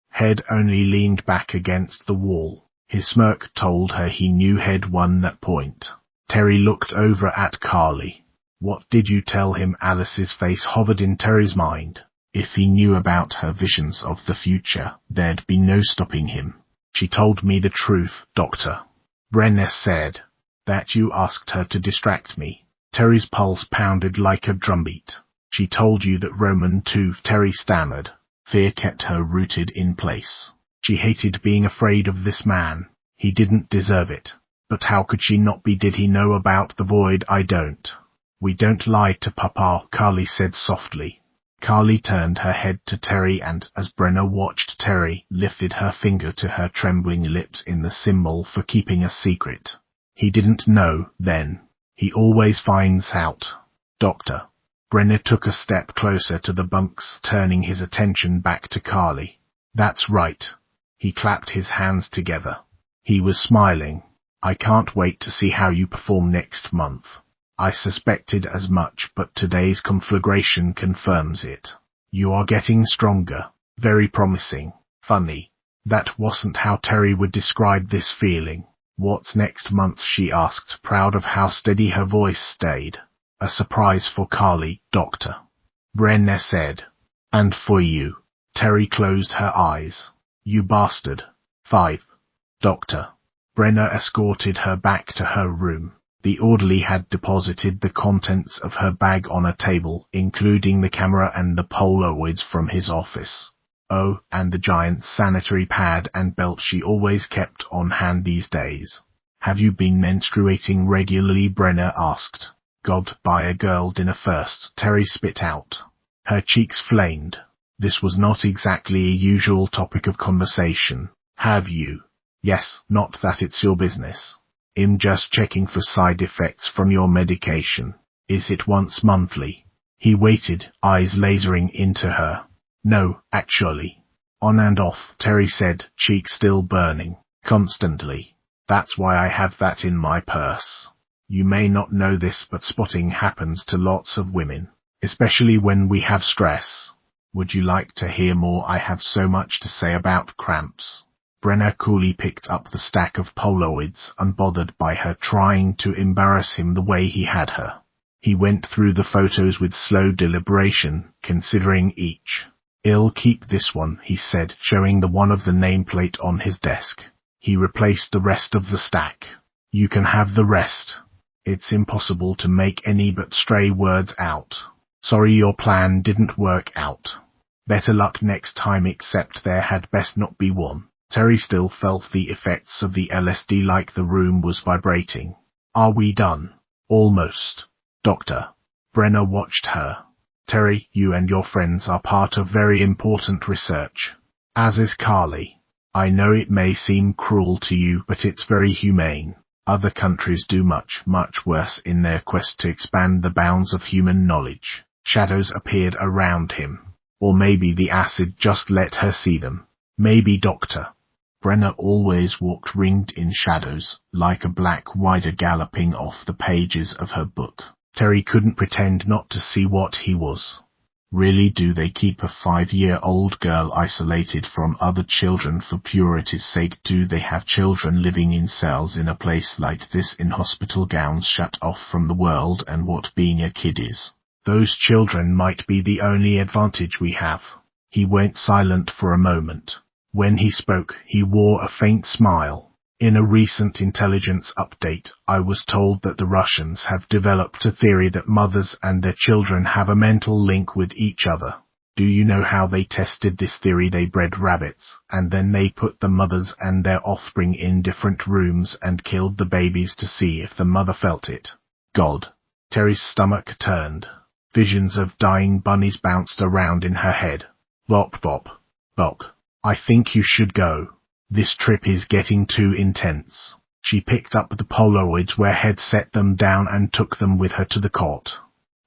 Head only leaned back against the wall. His smirk told her he knew he'd won that point. Terry looked over at Carly. What did you tell him? Alice's face hovered in Terry's mind. If he knew about her visions of the future, there'd be no stopping him. "She told me the truth, Doctor," Brenner said. "That you asked her to distract me." Terry's pulse pounded like a drumbeat. "She told you that Roman too," Terry stammered. Fear kept her rooted in place. She hated being afraid of this man. He didn't deserve it. But how could she not be? Did he know about the void? I don't. We don't lie to Papa, Carly said softly. Carly turned her head to Terry and, as Brenna watched Terry, lifted her finger to her trembling lips in the symbol for keeping a secret. He didn't know then. He always finds out. Doctor. Brenna took a step closer to the bunks, turning his attention back to Carly. That's right. He clapped his hands together. He was smiling. I can't wait to see how you perform next month. I suspected as much, but today's conflagration confirms it. You are getting stronger. Very promising. Funny. That wasn't how Terry would describe this feeling. What's next month? She asked, proud of how steady her voice stayed. A surprise for Carly, Doctor. Brenna said. And for you. Terry closed her eyes. You bastard. 5. Doctor. Brenna escorted her back to her room. The orderly had deposited the contents of her bag on a table, including the camera and the Polaroids from his office. Oh, and the giant sanitary pad and belt she always kept on hand these days. Have you been menstruating regularly? Brenna asked. God, buy a girl dinner first, Terry spit out. Her cheeks flamed. This was not exactly a usual topic of conversation. Have you? Yes, not that it's your business. I'm just checking for side effects from your medication. Is it once monthly? He waited, eyes lasering into her. No, actually. On and off, Terry said, cheek still burning. Constantly. That's why I have that in my purse. You may not know this, but spotting happens to lots of women, especially when we have stress. Would you like to hear more? I have so much to say about cramps. Brenna coolly picked up the stack of Polaroids, unbothered by her trying to embarrass him the way he had her. He went through the photos with slow deliberation, considering each. I'll keep this one, he said, showing the one of the nameplate on his desk. He replaced the rest of the stack. You can have the rest. It's impossible to make any but stray words out. Sorry your plan didn't work out. Better luck next time, except there had best not be one. Terry still felt the effects of the LSD, like the room was vibrating. Are we done? Almost. Doctor. Brenna watched her. Terry, you and your friends are part of very important research. As is Carly. I know it may seem cruel to you, but it's very humane. Other countries do much, much worse in their quest to expand the bounds of human knowledge. Shadows appeared around him. Or maybe the acid just let her see them. Maybe, Doctor. Brenna always walked ringed in shadows, like a black rider galloping off the pages of her book. Terry couldn't pretend not to see what he was. Really, do they keep a 5-year-old girl isolated from other children for purity's sake? Do they have children living in cells in a place like this, in hospital gowns, shut off from the world and what being a kid is? Those children might be the only advantage we have. He went silent for a moment. When he spoke, he wore a faint smile. In a recent intelligence update, I was told that the Russians have developed a theory that mothers and their children have a mental link with each other. Do you know how they tested this theory? They bred rabbits, and then they put the mothers and their offspring in different rooms and killed the babies to see if the mother felt it. God. Terry's stomach turned. Visions of dying bunnies bounced around in her head. Bop, bop, bop. I think you should go. This trip is getting too intense. She picked up the Polaroids where Head set them down and took them with her to the cot.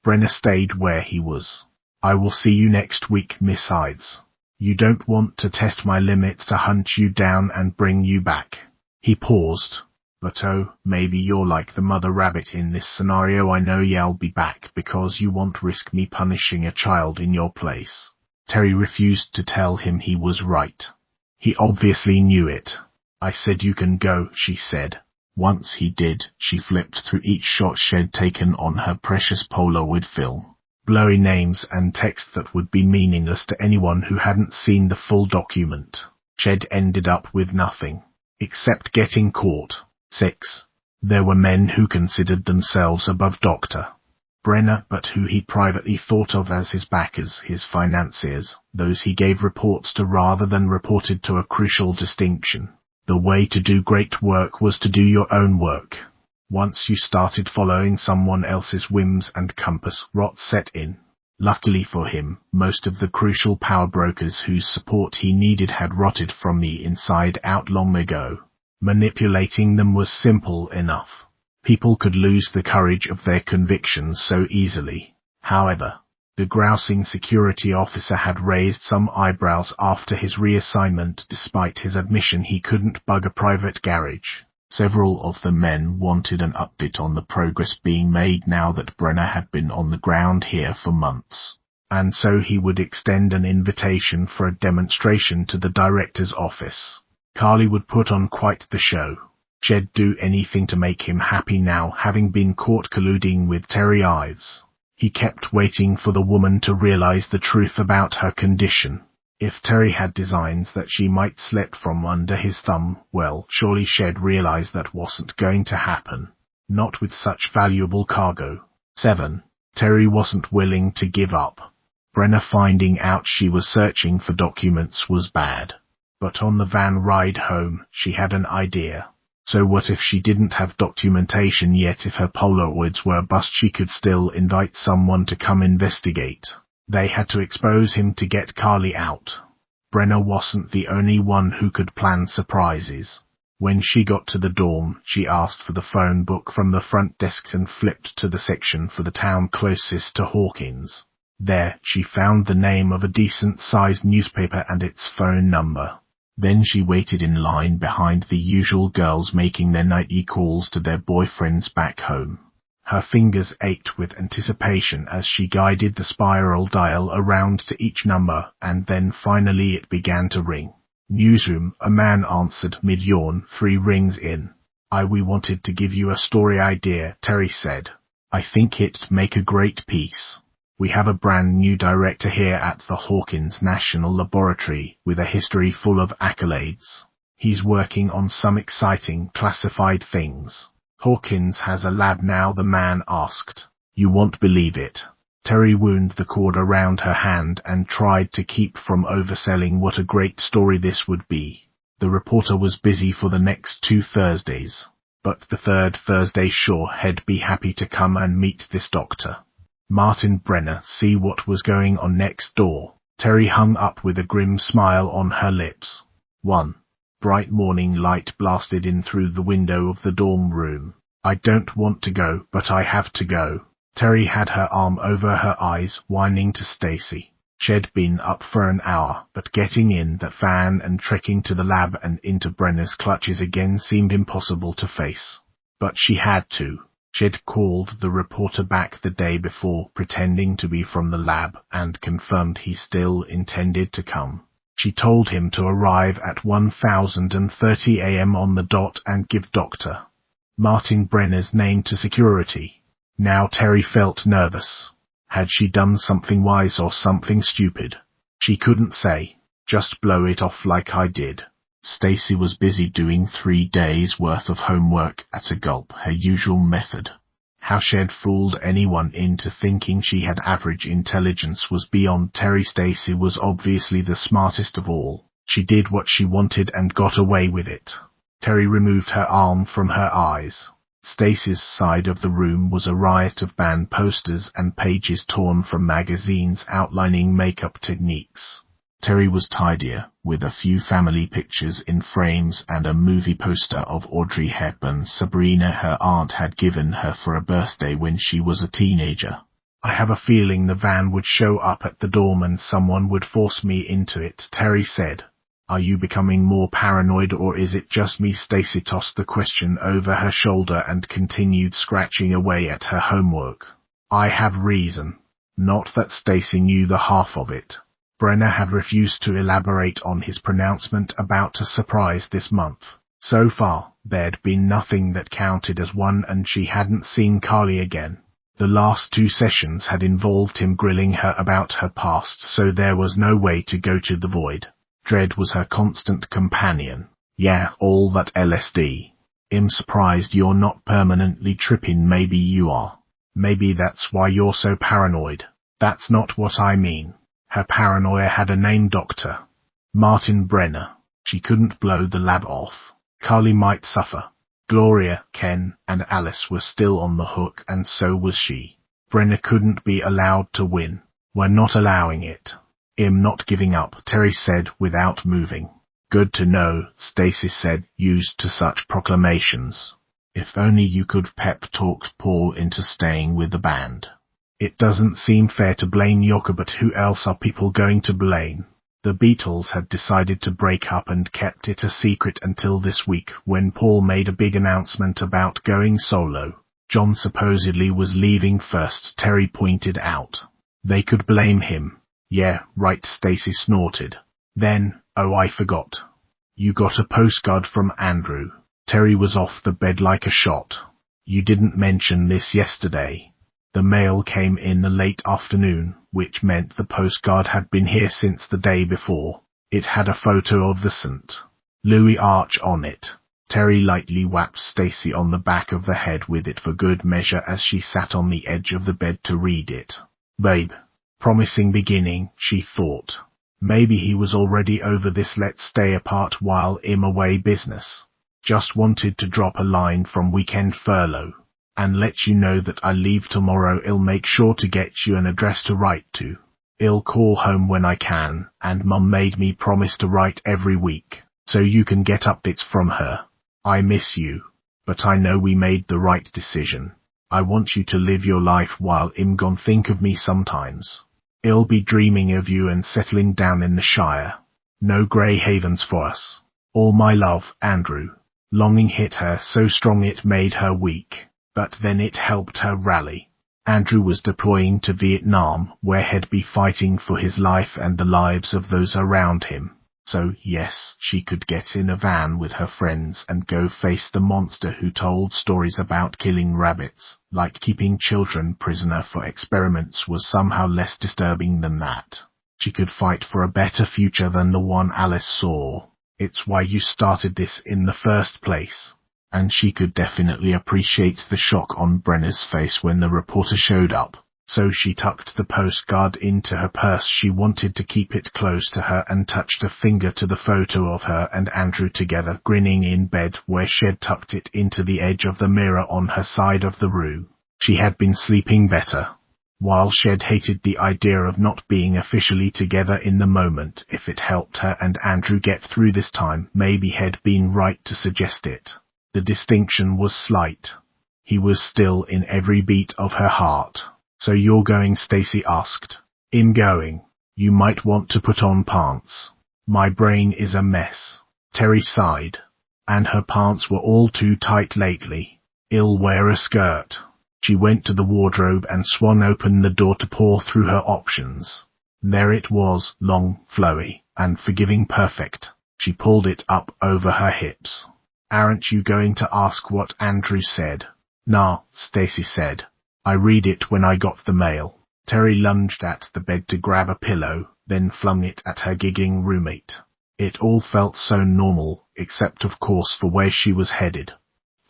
Brenna stayed where he was. I will see you next week, Miss Hides. You don't want to test my limits to hunt you down and bring you back. He paused. But oh, maybe you're like the mother rabbit in this scenario. I know you'll be back because you won't risk me punishing a child in your place. Terry refused to tell him he was right. He obviously knew it. I said you can go, she said. Once he did, she flipped through each shot she'd taken on her precious Polaroid film. Blurry names and text that would be meaningless to anyone who hadn't seen the full document. She'd ended up with nothing. Except getting caught. 6. There were men who considered themselves above Doctor Brenner, but who he privately thought of as his backers, his financiers, those he gave reports to rather than reported to. A crucial distinction. The way to do great work was to do your own work. Once you started following someone else's whims and compass, rot set in. Luckily for him, most of the crucial power brokers whose support he needed had rotted from the inside out long ago. Manipulating them was simple enough. People could lose the courage of their convictions so easily. However, the grousing security officer had raised some eyebrows after his reassignment despite his admission he couldn't bug a private garage. Several of the men wanted an update on the progress being made now that Brenner had been on the ground here for months, and so he would extend an invitation for a demonstration to the director's office. Carly would put on quite the show. She'd do anything to make him happy now, having been caught colluding with Terry Ives. He kept waiting for the woman to realize the truth about her condition. If Terry had designs that she might slip from under his thumb, well, surely she'd realize that wasn't going to happen. Not with such valuable cargo. 7. Terry wasn't willing to give up. Brenner finding out she was searching for documents was bad. But on the van ride home, she had an idea. So what if she didn't have documentation yet? If her Polaroids were bust, she could still invite someone to come investigate. They had to expose him to get Carly out. Brenner wasn't the only one who could plan surprises. When she got to the dorm, she asked for the phone book from the front desk and flipped to the section for the town closest to Hawkins. There, she found the name of a decent-sized newspaper and its phone number. Then she waited in line behind the usual girls making their nightly calls to their boyfriends back home. Her fingers ached with anticipation as she guided the spiral dial around to each number, and then finally it began to ring. Newsroom, a man answered mid-yawn, 3 rings in. We wanted to give you a story idea, Terry said. I think it'd make a great piece. We have a brand new director here at the Hawkins National Laboratory with a history full of accolades. He's working on some exciting classified things. Hawkins has a lab now, the man asked. You won't believe it. Terry wound the cord around her hand and tried to keep from overselling what a great story this would be. The reporter was busy for the next 2 Thursdays, but the 3rd Thursday sure he'd be happy to come and meet this doctor. Martin Brenner, see what was going on next door. Terry hung up with a grim smile on her lips. 1. Bright morning light blasted in through the window of the dorm room. I don't want to go, but I have to go. Terry had her arm over her eyes, whining to Stacy. She'd been up for an hour, but getting in that van and trekking to the lab and into Brenner's clutches again seemed impossible to face. But she had to. She'd called the reporter back the day before, pretending to be from the lab, and confirmed he still intended to come. She told him to arrive at 10:30 a.m. on the dot and give Dr. Martin Brenner's name to security. Now Terry felt nervous. Had she done something wise or something stupid? She couldn't say. Just blow it off like I did. Stacy was busy doing 3 days' worth of homework at a gulp, her usual method. How she'd fooled anyone into thinking she had average intelligence was beyond Terry. Stacy was obviously the smartest of all. She did what she wanted and got away with it. Terry removed her arm from her eyes. Stacy's side of the room was a riot of band posters and pages torn from magazines outlining makeup techniques. Terry was tidier, with a few family pictures in frames and a movie poster of Audrey Hepburn's Sabrina her aunt had given her for a birthday when she was a teenager. I have a feeling the van would show up at the dorm and someone would force me into it, Terry said. Are you becoming more paranoid or is it just me? Stacy tossed the question over her shoulder and continued scratching away at her homework. I have reason. Not that Stacy knew the half of it. Brenner had refused to elaborate on his pronouncement about a surprise this month. So far, there'd been nothing that counted as one, and she hadn't seen Carly again. The last 2 sessions had involved him grilling her about her past, so there was no way to go to the void. Dread was her constant companion. Yeah, all that LSD. I'm surprised you're not permanently tripping. Maybe you are. Maybe that's why you're so paranoid. That's not what I mean. Her paranoia had a name, Dr. Martin Brenner. She couldn't blow the lab off. Carly might suffer. Gloria, Ken, and Alice were still on the hook, and so was she. Brenna couldn't be allowed to win. We're not allowing it. I'm not giving up, Terry said without moving. Good to know, Stacy said, used to such proclamations. If only you could pep talk Paul into staying with the band. It doesn't seem fair to blame Yoko, but who else are people going to blame? The Beatles had decided to break up and kept it a secret until this week, when Paul made a big announcement about going solo. John supposedly was leaving first, Terry pointed out. They could blame him. Yeah, right, Stacy snorted. Then, oh, I forgot. You got a postcard from Andrew. Terry was off the bed like a shot. You didn't mention this yesterday. The mail came in the late afternoon, which meant the postcard had been here since the day before. It had a photo of the St. Louis Arch on it. Terry lightly whacked Stacy on the back of the head with it for good measure as she sat on the edge of the bed to read it. Babe. Promising beginning, she thought. Maybe he was already over this let's stay apart while I'm away business. Just wanted to drop a line from weekend furlough. And let you know that I leave tomorrow. I'll make sure to get you an address to write to. I'll call home when I can, and Mum made me promise to write every week, so you can get updates from her. I miss you, but I know we made the right decision. I want you to live your life while I'm gone. Think of me sometimes. I'll be dreaming of you and settling down in the Shire. No grey havens for us. All my love, Andrew. Longing hit her so strong it made her weak. But then it helped her rally. Andrew was deploying to Vietnam, where he'd be fighting for his life and the lives of those around him. So, yes, she could get in a van with her friends and go face the monster who told stories about killing rabbits, like keeping children prisoner for experiments was somehow less disturbing than that. She could fight for a better future than the one Alice saw. It's why you started this in the first place. And she could definitely appreciate the shock on Brenna's face when the reporter showed up. So she tucked the postcard into her purse. She wanted to keep it close to her and touched a finger to the photo of her and Andrew together, grinning in bed where she'd tucked it into the edge of the mirror on her side of the room. She had been sleeping better. While she'd hated the idea of not being officially together in the moment, if it helped her and Andrew get through this time, maybe he'd been right to suggest it. The distinction was slight. He was still in every beat of her heart. So you're going? Stacy asked. I'm going. You might want to put on pants. My brain is a mess. Terry sighed. And her pants were all too tight lately. I'll wear a skirt. She went to the wardrobe and swung open the door to pour through her options. There it was, long, flowy, and forgiving perfect. She pulled it up over her hips. Aren't you going to ask what Andrew said? Nah, Stacy said. I read it when I got the mail. Terry lunged at the bed to grab a pillow, then flung it at her giggling roommate. It all felt so normal, except of course for where she was headed.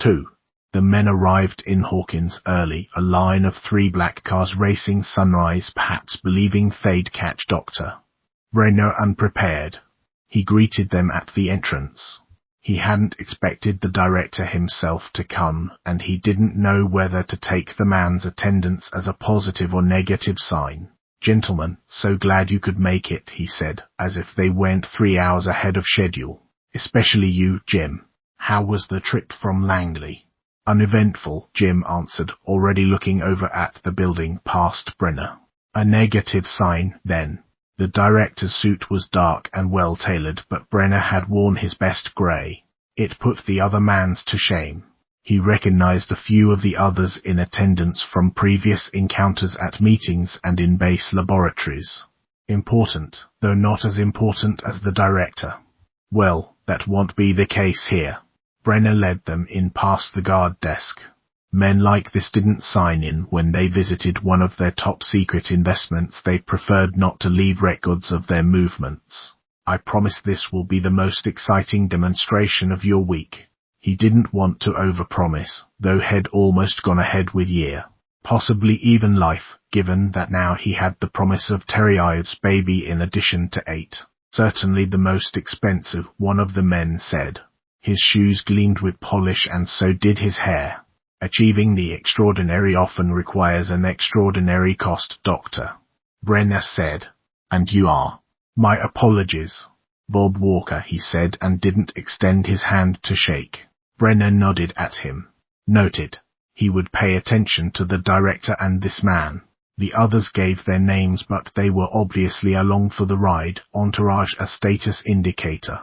2. The men arrived in Hawkins early, a line of 3 black cars racing sunrise, perhaps believing they'd catch Dr. Brenner unprepared. He greeted them at the entrance. He hadn't expected the director himself to come, and he didn't know whether to take the man's attendance as a positive or negative sign. Gentlemen, so glad you could make it, he said, as if they went 3 hours ahead of schedule. Especially you, Jim. How was the trip from Langley? Uneventful, Jim answered, already looking over at the building past Brenner. A negative sign, then. The director's suit was dark and well-tailored, but Brenner had worn his best grey. It put the other man's to shame. He recognized a few of the others in attendance from previous encounters at meetings and in base laboratories. Important, though not as important as the director. Well, that won't be the case here. Brenner led them in past the guard desk. Men like this didn't sign in when they visited one of their top-secret investments. They preferred not to leave records of their movements. I promise this will be the most exciting demonstration of your week. He didn't want to overpromise, though he'd almost gone ahead with year, possibly even life, given that now he had the promise of Terry Ives' baby in addition to 8. Certainly the most expensive, one of the men said. His shoes gleamed with polish and so did his hair. Achieving the extraordinary often requires an extraordinary cost, Doctor. Brenner said. And you are. My apologies. Bob Walker, he said, and didn't extend his hand to shake. Brenner nodded at him. Noted. He would pay attention to the director and this man. The others gave their names, but they were obviously along for the ride, entourage a status indicator.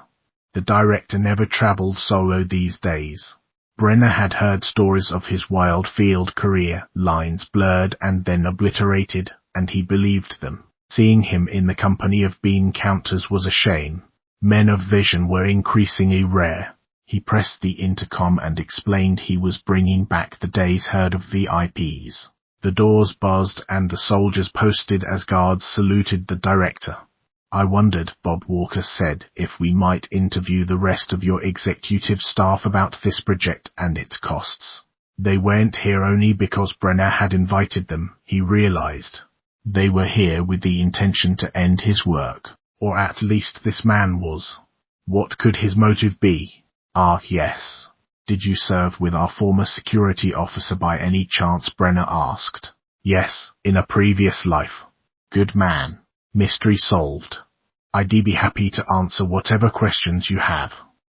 The director never traveled solo these days. Brenner had heard stories of his wild field career, lines blurred and then obliterated, and he believed them. Seeing him in the company of bean counters was a shame. Men of vision were increasingly rare. He pressed the intercom and explained he was bringing back the day's herd of VIPs. The doors buzzed and the soldiers posted as guards saluted the director. I wondered, Bob Walker said, if we might interview the rest of your executive staff about this project and its costs. They weren't here only because Brenner had invited them, he realized. They were here with the intention to end his work, or at least this man was. What could his motive be? Ah, yes. Did you serve with our former security officer by any chance? Brenner asked. Yes, in a previous life. Good man. Mystery solved. I'd be happy to answer whatever questions you have.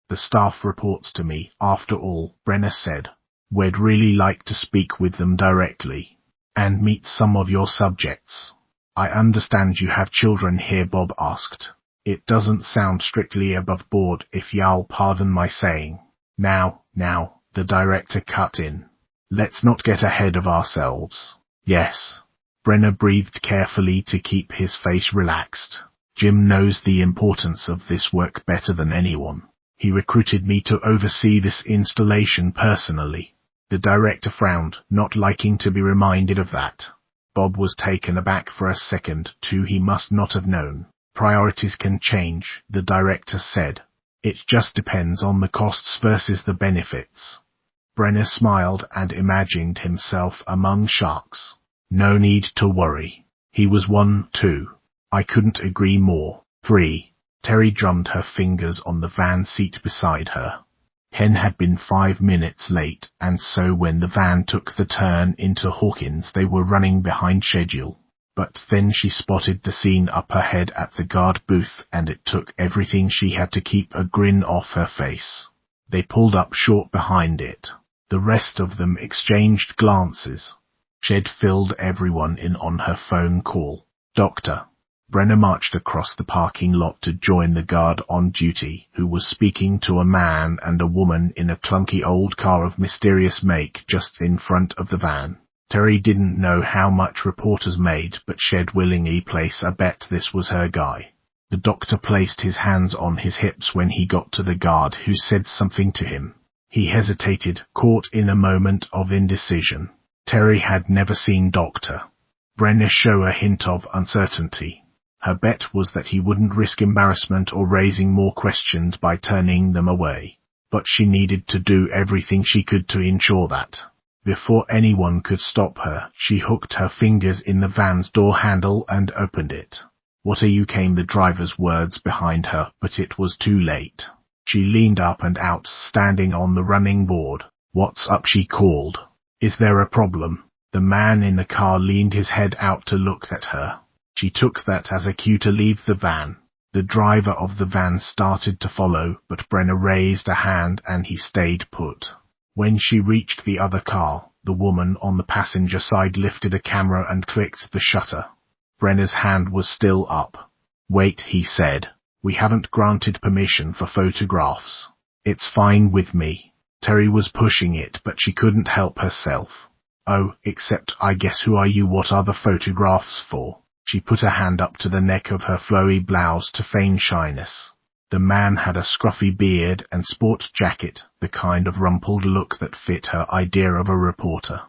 The staff reports to me, after all, Brenner said. We'd really like to speak with them directly. And meet some of your subjects. I understand you have children here, Bob asked. It doesn't sound strictly above board, if you'll pardon my saying. Now, the director cut in. Let's not get ahead of ourselves. Yes. Brenner breathed carefully to keep his face relaxed. Jim knows the importance of this work better than anyone. He recruited me to oversee this installation personally. The director frowned, not liking to be reminded of that. Bob was taken aback for a second, too. He must not have known. Priorities can change, the director said. It just depends on the costs versus the benefits. Brenner smiled and imagined himself among sharks. No need to worry. He was one, too. I couldn't agree more. 3. Terry drummed her fingers on the van seat beside her. Hen had been 5 minutes late, and so when the van took the turn into Hawkins they were running behind schedule. But then she spotted the scene up ahead at the guard booth, and it took everything she had to keep a grin off her face. They pulled up short behind it. The rest of them exchanged glances. Shed filled everyone in on her phone call. Doctor. Brenner marched across the parking lot to join the guard on duty, who was speaking to a man and a woman in a clunky old car of mysterious make just in front of the van. Terry didn't know how much reporters made, but she'd willingly place a bet this was her guy. The doctor placed his hands on his hips when he got to the guard, who said something to him. He hesitated, caught in a moment of indecision. Terry had never seen Doctor Brenner show a hint of uncertainty. Her bet was that he wouldn't risk embarrassment or raising more questions by turning them away. But she needed to do everything she could to ensure that. Before anyone could stop her, she hooked her fingers in the van's door handle and opened it. What are you? Came the driver's words behind her, but it was too late. She leaned up and out, standing on the running board. What's up? She called. Is there a problem? The man in the car leaned his head out to look at her. She took that as a cue to leave the van. The driver of the van started to follow, but Brenner raised a hand and he stayed put. When she reached the other car, the woman on the passenger side lifted a camera and clicked the shutter. Brenner's hand was still up. Wait, he said. We haven't granted permission for photographs. It's fine with me. Terry was pushing it, but she couldn't help herself. Oh, except I guess who are you? What are the photographs for? She put a hand up to the neck of her flowy blouse to feign shyness. The man had a scruffy beard and sport jacket, the kind of rumpled look that fit her idea of a reporter.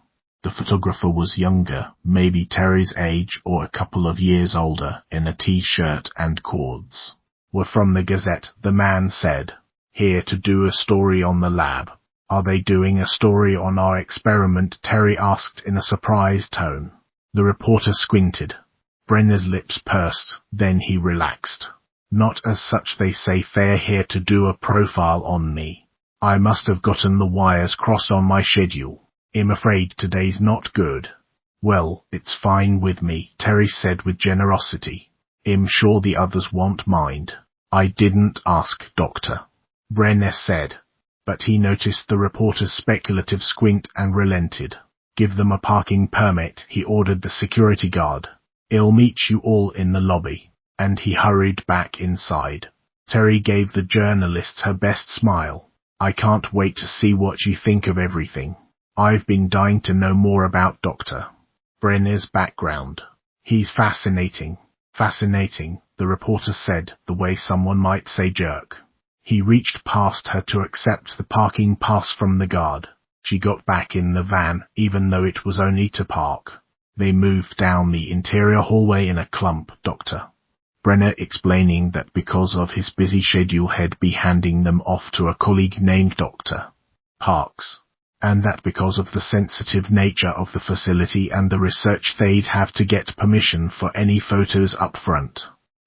The photographer was younger, maybe Terry's age or a couple of years older, in a t-shirt and cords. We're from the Gazette, the man said. Here to do a story on the lab. Are they doing a story on our experiment? Terry asked in a surprised tone. The reporter squinted. Brenner's lips pursed, then he relaxed. Not as such, they say. They're here to do a profile on me. I must have gotten the wires crossed on my schedule. I'm afraid today's not good. Well, it's fine with me, Terry said with generosity. I'm sure the others won't mind. I didn't ask, Doctor, Brenner said. But he noticed the reporter's speculative squint and relented. Give them a parking permit, he ordered the security guard. I'll meet you all in the lobby. And he hurried back inside. Terry gave the journalists her best smile. I can't wait to see what you think of everything. I've been dying to know more about Dr. Brenner's background. He's fascinating. Fascinating, the reporter said, the way someone might say jerk. He reached past her to accept the parking pass from the guard. She got back in the van, even though it was only to park. They moved down the interior hallway in a clump, Dr. Brenner explaining that because of his busy schedule he'd be handing them off to a colleague named Dr. Parks, and that because of the sensitive nature of the facility and the research they'd have to get permission for any photos up front.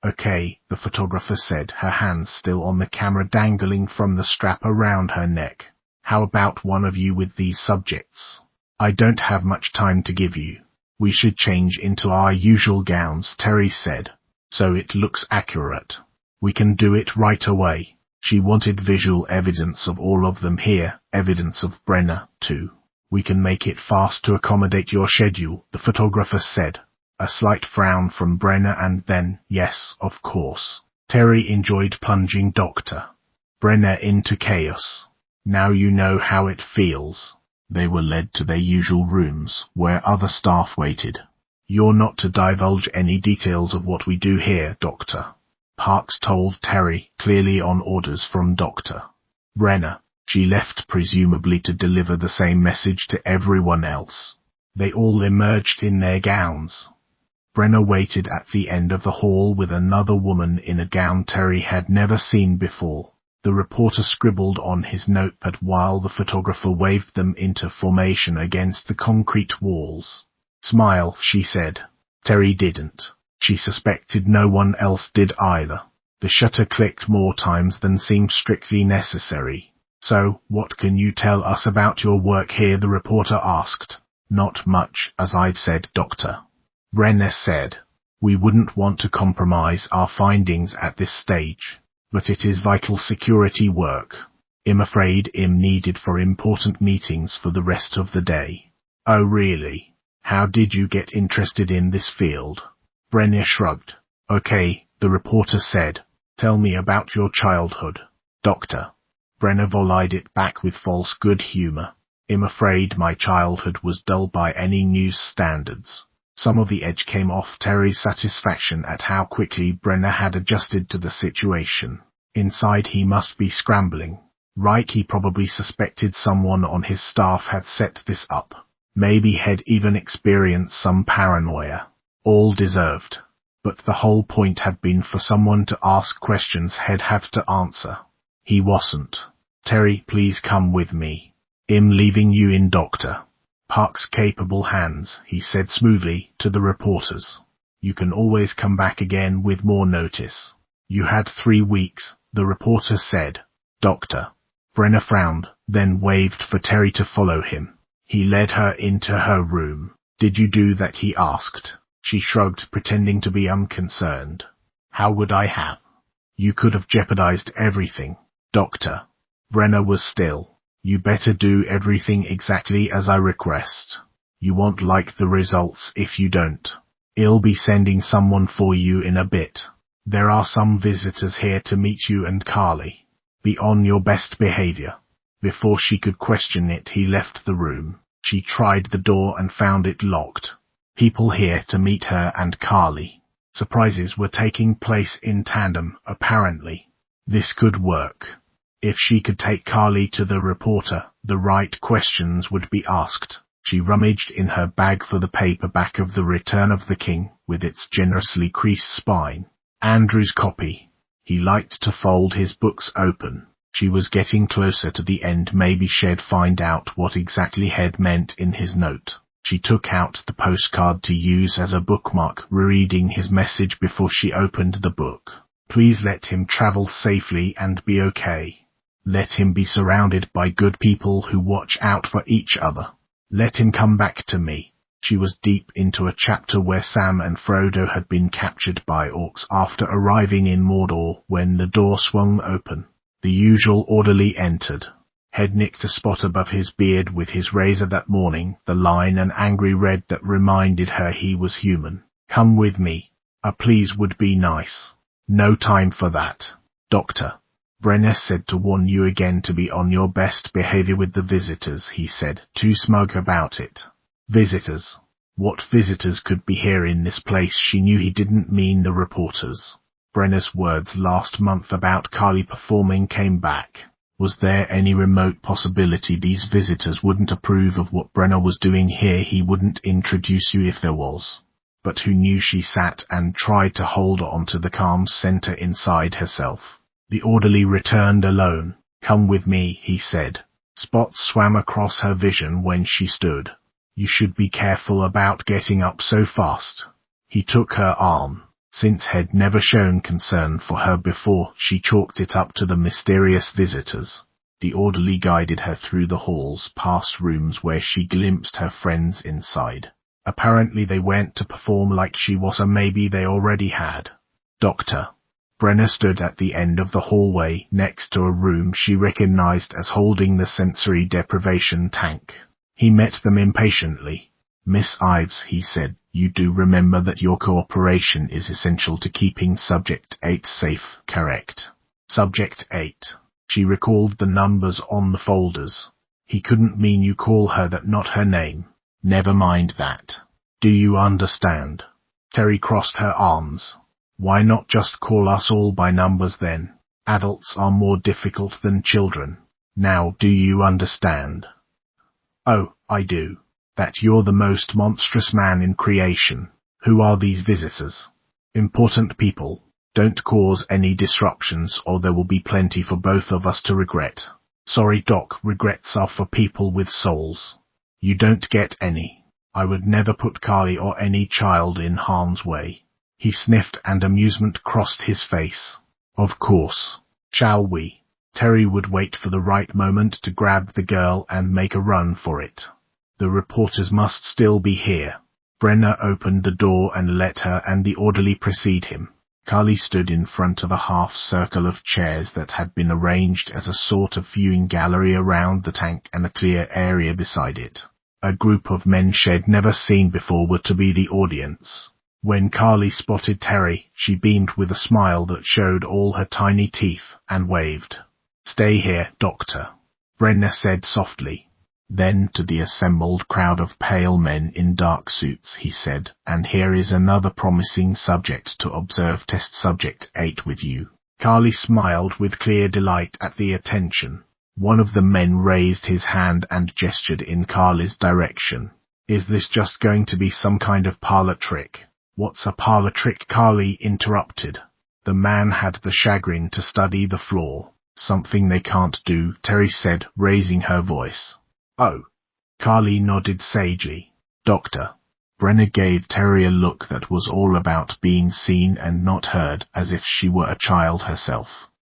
Okay, the photographer said, her hands still on the camera dangling from the strap around her neck. How about one of you with these subjects? I don't have much time to give you. We should change into our usual gowns, Terry said, so it looks accurate. We can do it right away. She wanted visual evidence of all of them here, evidence of Brenner, too. We can make it fast to accommodate your schedule, the photographer said. A slight frown from Brenner and then, yes, of course. Terry enjoyed plunging Dr. Brenner into chaos. Now you know how it feels. They were led to their usual rooms, where other staff waited. You're not to divulge any details of what we do here, Doctor, Parks told Terry, clearly on orders from Dr. Brenner. She left presumably to deliver the same message to everyone else. They all emerged in their gowns. Brenner waited at the end of the hall with another woman in a gown Terry had never seen before. The reporter scribbled on his notepad while the photographer waved them into formation against the concrete walls. Smile, she said. Terry didn't. She suspected no one else did either. The shutter clicked more times than seemed strictly necessary. So, what can you tell us about your work here? The reporter asked. Not much, as I've said, Doctor. Brenner said. We wouldn't want to compromise our findings at this stage, but it is vital security work. I'm afraid I'm needed for important meetings for the rest of the day. Oh really? How did you get interested in this field? Brenner shrugged. Okay, the reporter said. Tell me about your childhood, Doctor. Brenner volleyed it back with false good humor. I'm afraid my childhood was dull by any news standards. Some of the edge came off Terry's satisfaction at how quickly Brenner had adjusted to the situation. Inside he must be scrambling. Right, he probably suspected someone on his staff had set this up. Maybe had even experienced some paranoia. All deserved. But the whole point had been for someone to ask questions he'd have to answer. He wasn't. Terry, please come with me. I'm leaving you in Dr. Parks' capable hands, he said smoothly to the reporters. You can always come back again with more notice. You had 3 weeks, the reporter said. Doctor. Brenner frowned, then waved for Terry to follow him. He led her into her room. Did you do that? He asked. She shrugged, pretending to be unconcerned. How would I have? You could have jeopardized everything, Doctor. Brenner was still. You better do everything exactly as I request. You won't like the results if you don't. I'll be sending someone for you in a bit. There are some visitors here to meet you and Carly. Be on your best behavior. Before she could question it, he left the room. She tried the door and found it locked. People here to meet her and Carly. Surprises were taking place in tandem, apparently. This could work. If she could take Carly to the reporter, the right questions would be asked. She rummaged in her bag for the paperback of The Return of the King, with its generously creased spine. Andrew's copy. He liked to fold his books open. She was getting closer to the end. Maybe she'd find out what exactly had meant in his note. She took out the postcard to use as a bookmark, rereading his message before she opened the book. Please let him travel safely and be okay. Let him be surrounded by good people who watch out for each other. Let him come back to me. She was deep into a chapter where Sam and Frodo had been captured by orcs after arriving in Mordor when the door swung open. The usual orderly entered. Head nicked a spot above his beard with his razor that morning, the line an angry red that reminded her he was human. Come with me. A please would be nice. No time for that. Doctor. Brenner said to warn you again to be on your best behavior with the visitors, he said, too smug about it. Visitors. What visitors could be here in this place? She knew he didn't mean the reporters. Brenner's words last month about Carly performing came back. Was there any remote possibility these visitors wouldn't approve of what Brenner was doing here? He wouldn't introduce you if there was. But who knew? She sat and tried to hold on to the calm center inside herself. The orderly returned alone. Come with me, he said. Spots swam across her vision when she stood. You should be careful about getting up so fast. He took her arm. Since had never shown concern for her before, she chalked it up to the mysterious visitors. The orderly guided her through the halls, past rooms where she glimpsed her friends inside. Apparently they went to perform like she was a maybe they already had. Doctor. Brenner stood at the end of the hallway, next to a room she recognized as holding the sensory deprivation tank. He met them impatiently. Miss Ives, he said, you do remember that your cooperation is essential to keeping Subject 8 safe, correct? Subject 8. She recalled the numbers on the folders. He couldn't mean you call her that, not her name. Never mind that. Do you understand? Terry crossed her arms. Why not just call us all by numbers then? Adults are more difficult than children. Now do you understand? Oh, I do. That you're the most monstrous man in creation. Who are these visitors? Important people. Don't cause any disruptions or there will be plenty for both of us to regret. Sorry, Doc, regrets are for people with souls. You don't get any. I would never put Carly or any child in harm's way. He sniffed and amusement crossed his face. Of course. Shall we? Terry would wait for the right moment to grab the girl and make a run for it. The reporters must still be here. Brenner opened the door and let her and the orderly precede him. Carly stood in front of a half-circle of chairs that had been arranged as a sort of viewing gallery around the tank and a clear area beside it. A group of men she'd never seen before were to be the audience. When Carly spotted Terry, she beamed with a smile that showed all her tiny teeth and waved. Stay here, Doctor, Brenner said softly. Then to the assembled crowd of pale men in dark suits, he said, and here is another promising subject to observe Test Subject 8 with you. Carly smiled with clear delight at the attention. One of the men raised his hand and gestured in Carly's direction. Is this just going to be some kind of parlor trick? What's a parlor trick? Carly interrupted. The man had the chagrin to study the floor. Something they can't do, Terry said, raising her voice. Oh. Carly nodded sagely. Doctor. Brenner gave Terry a look that was all about being seen and not heard, as if she were a child herself.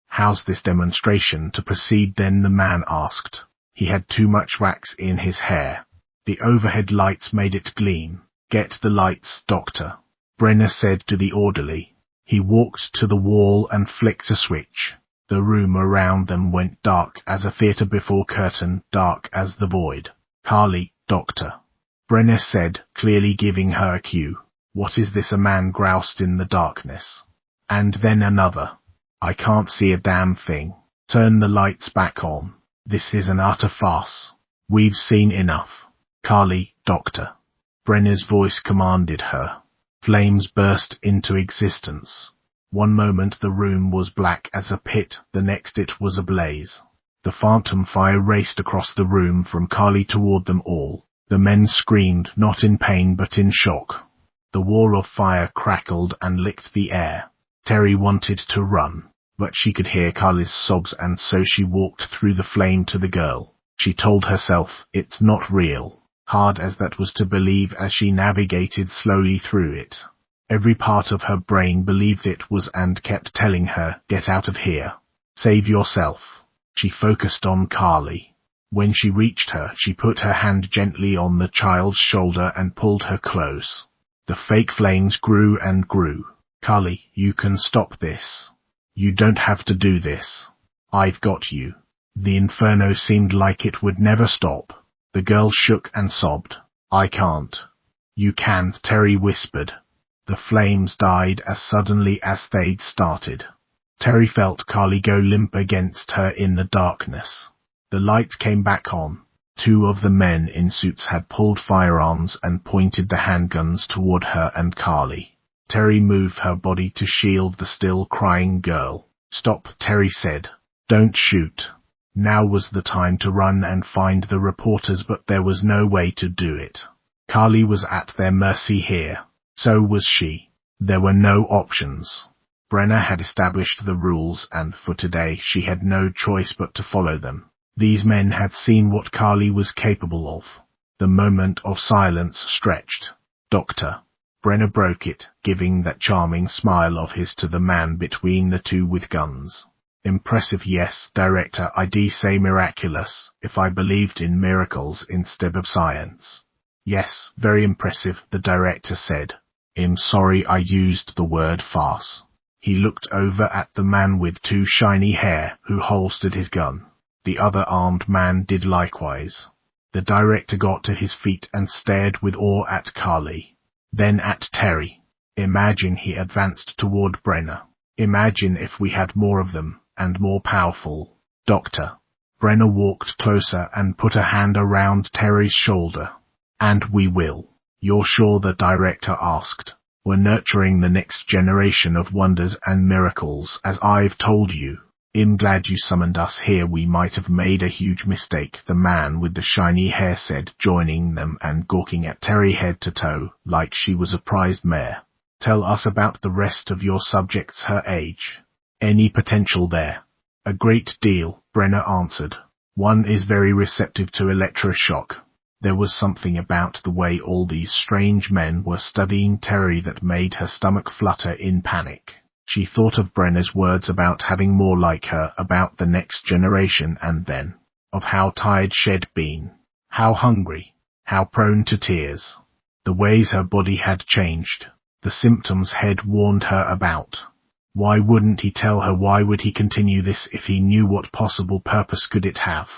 How's this demonstration to proceed then? The man asked. He had too much wax in his hair. The overhead lights made it gleam. Get the lights, Doctor, Brenner said to the orderly. He walked to the wall and flicked a switch. The room around them went dark as a theatre before curtain, dark as the void. Carly, Doctor, Brenner said, clearly giving her a cue. What is this? A man groused in the darkness. And then another. I can't see a damn thing. Turn the lights back on. This is an utter farce. We've seen enough. Carly, Doctor, Brenner's voice commanded her. Flames burst into existence. One moment the room was black as a pit, the next it was ablaze. The phantom fire raced across the room from Carly toward them all. The men screamed, not in pain but in shock. The wall of fire crackled and licked the air. Terry wanted to run, but she could hear Carly's sobs, and so she walked through the flame to the girl. She told herself, it's not real, hard as that was to believe as she navigated slowly through it. Every part of her brain believed it was and kept telling her, get out of here. Save yourself. She focused on Carly. When she reached her, she put her hand gently on the child's shoulder and pulled her close. The fake flames grew and grew. Carly, you can stop this. You don't have to do this. I've got you. The inferno seemed like it would never stop. The girl shook and sobbed. I can't. You can, Terry whispered. The flames died as suddenly as they'd started. Terry felt Carly go limp against her in the darkness. The lights came back on. Two of the men in suits had pulled firearms and pointed the handguns toward her and Carly. Terry moved her body to shield the still crying girl. Stop, Terry said. Don't shoot. Now was the time to run and find the reporters, but there was no way to do it. Carly was at their mercy here. So was she. There were no options. Brenner had established the rules, and for today she had no choice but to follow them. These men had seen what Carly was capable of. The moment of silence stretched. Doctor. Brenner broke it, giving that charming smile of his to the man between the two with guns. Impressive, yes, Director, I'd say miraculous, if I believed in miracles instead of science. Yes, very impressive, the director said. I'm sorry I used the word farce. He looked over at the man with two shiny hair who holstered his gun. The other armed man did likewise. The director got to his feet and stared with awe at Carly. Then at Terry. Imagine he advanced toward Brenner. Imagine if we had more of them, and more powerful. Doctor. Brenner walked closer and put a hand around Terry's shoulder. And we will. You're sure? The director asked. We're nurturing the next generation of wonders and miracles, as I've told you. I'm glad you summoned us here. We might have made a huge mistake, the man with the shiny hair said, joining them and gawking at Terry head to toe, like she was a prized mare. Tell us about the rest of your subjects, her age. Any potential there? A great deal, Brenner answered. One is very receptive to electroshock. There was something about the way all these strange men were studying Terry that made her stomach flutter in panic. She thought of Brenner's words about having more like her, about the next generation, and then of how tired she'd been, how hungry, how prone to tears. The ways her body had changed, the symptoms had warned her about. Why wouldn't he tell her? Why would he continue this if he knew what possible purpose could it have?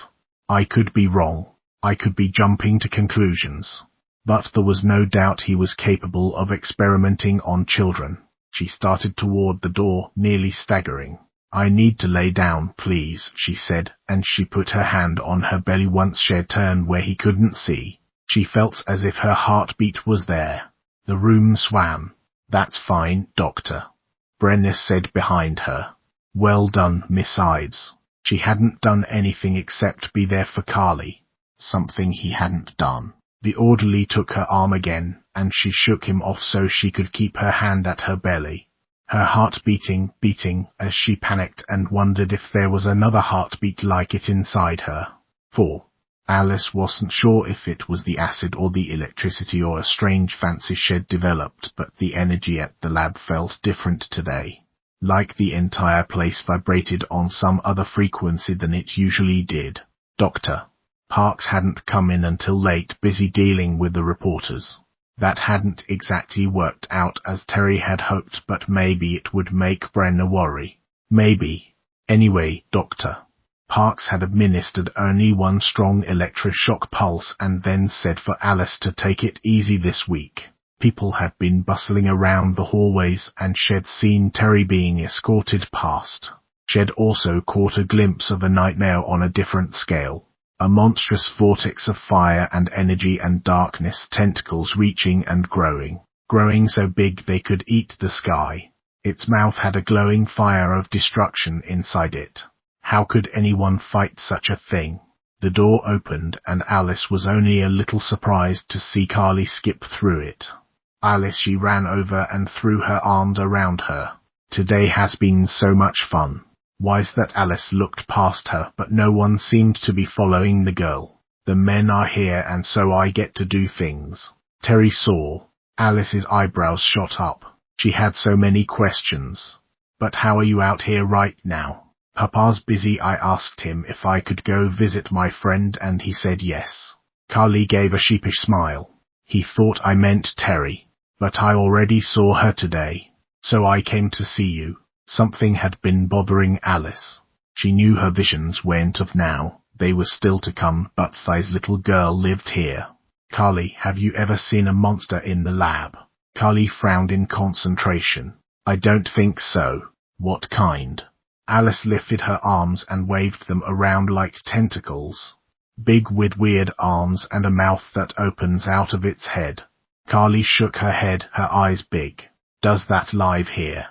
I could be wrong. I could be jumping to conclusions. But there was no doubt he was capable of experimenting on children. She started toward the door, nearly staggering. I need to lay down, please, she said, and she put her hand on her belly once she'd turned where he couldn't see. She felt as if her heartbeat was there. The room swam. That's fine, Doctor. Brenner said behind her. Well done, Miss Ides. She hadn't done anything except be there for Carly. Something he hadn't done. The orderly took her arm again, and she shook him off so she could keep her hand at her belly. Her heart beating, as she panicked and wondered if there was another heartbeat like it inside her. 4. Alice wasn't sure if it was the acid or the electricity or a strange fancy she'd developed, but the energy at the lab felt different today. Like the entire place vibrated on some other frequency than it usually did. Doctor. Parks hadn't come in until late, busy dealing with the reporters. That hadn't exactly worked out as Terry had hoped, but maybe it would make Brenner worry. Maybe. Anyway, Doctor. Parks had administered only one strong electroshock pulse and then said for Alice to take it easy this week. People had been bustling around the hallways and she'd seen Terry being escorted past. She'd also caught a glimpse of a nightmare on a different scale. A monstrous vortex of fire and energy and darkness, tentacles reaching and growing so big they could eat the sky. Its mouth had a glowing fire of destruction inside it. How could anyone fight such a thing? The door opened and Alice was only a little surprised to see Carly skip through it. Alice, she ran over and threw her arms around her. Today has been so much fun. Why's that? Alice looked past her, but no one seemed to be following the girl. The men are here and so I get to do things. Terry saw. Alice's eyebrows shot up. She had so many questions. But how are you out here right now? Papa's busy. I asked him if I could go visit my friend and he said yes. Carly gave a sheepish smile. He thought I meant Terry, but I already saw her today, so I came to see you. Something had been bothering Alice. She knew her visions weren't of now, they were still to come, but Thi's little girl lived here. Carly, have you ever seen a monster in the lab? Carly frowned in concentration. I don't think so. What kind? Alice lifted her arms and waved them around like tentacles. Big with weird arms and a mouth that opens out of its head. Carly shook her head, her eyes big. Does that live here?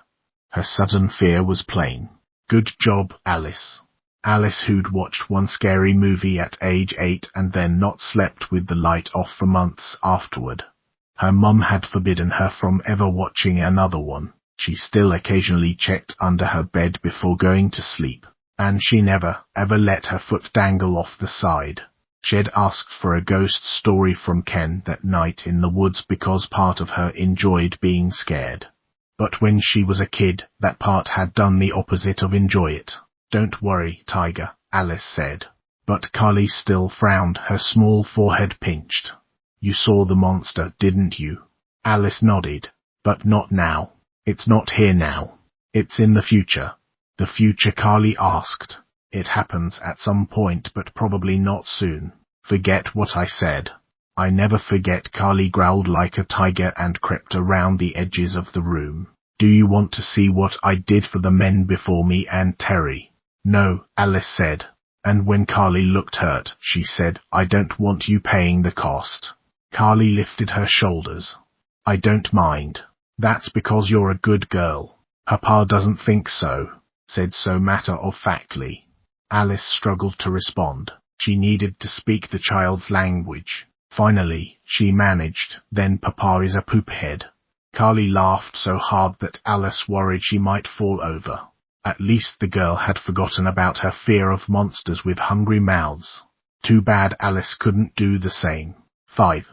Her sudden fear was plain. Good job, Alice. Alice, who'd watched one scary movie at age 8 and then not slept with the light off for months afterward. Her mum had forbidden her from ever watching another one. She still occasionally checked under her bed before going to sleep, and she never, ever let her foot dangle off the side. She'd asked for a ghost story from Ken that night in the woods because part of her enjoyed being scared. But when she was a kid, that part had done the opposite of enjoy it. Don't worry, Tiger, Alice said. But Carly still frowned, her small forehead pinched. You saw the monster, didn't you? Alice nodded. But not now. It's not here now. It's in the future. The future, Carly asked. It happens at some point, but probably not soon. Forget what I said. I never forget, Carly growled like a tiger and crept around the edges of the room. Do you want to see what I did for the men before me and Terry? No, Alice said. And when Carly looked hurt, she said, I don't want you paying the cost. Carly lifted her shoulders. I don't mind. That's because you're a good girl. Papa doesn't think so, said so matter-of-factly. Alice struggled to respond. She needed to speak the child's language. Finally, she managed. Then Papa is a poophead. Carly laughed so hard that Alice worried she might fall over. At least the girl had forgotten about her fear of monsters with hungry mouths. Too bad Alice couldn't do the same. 5.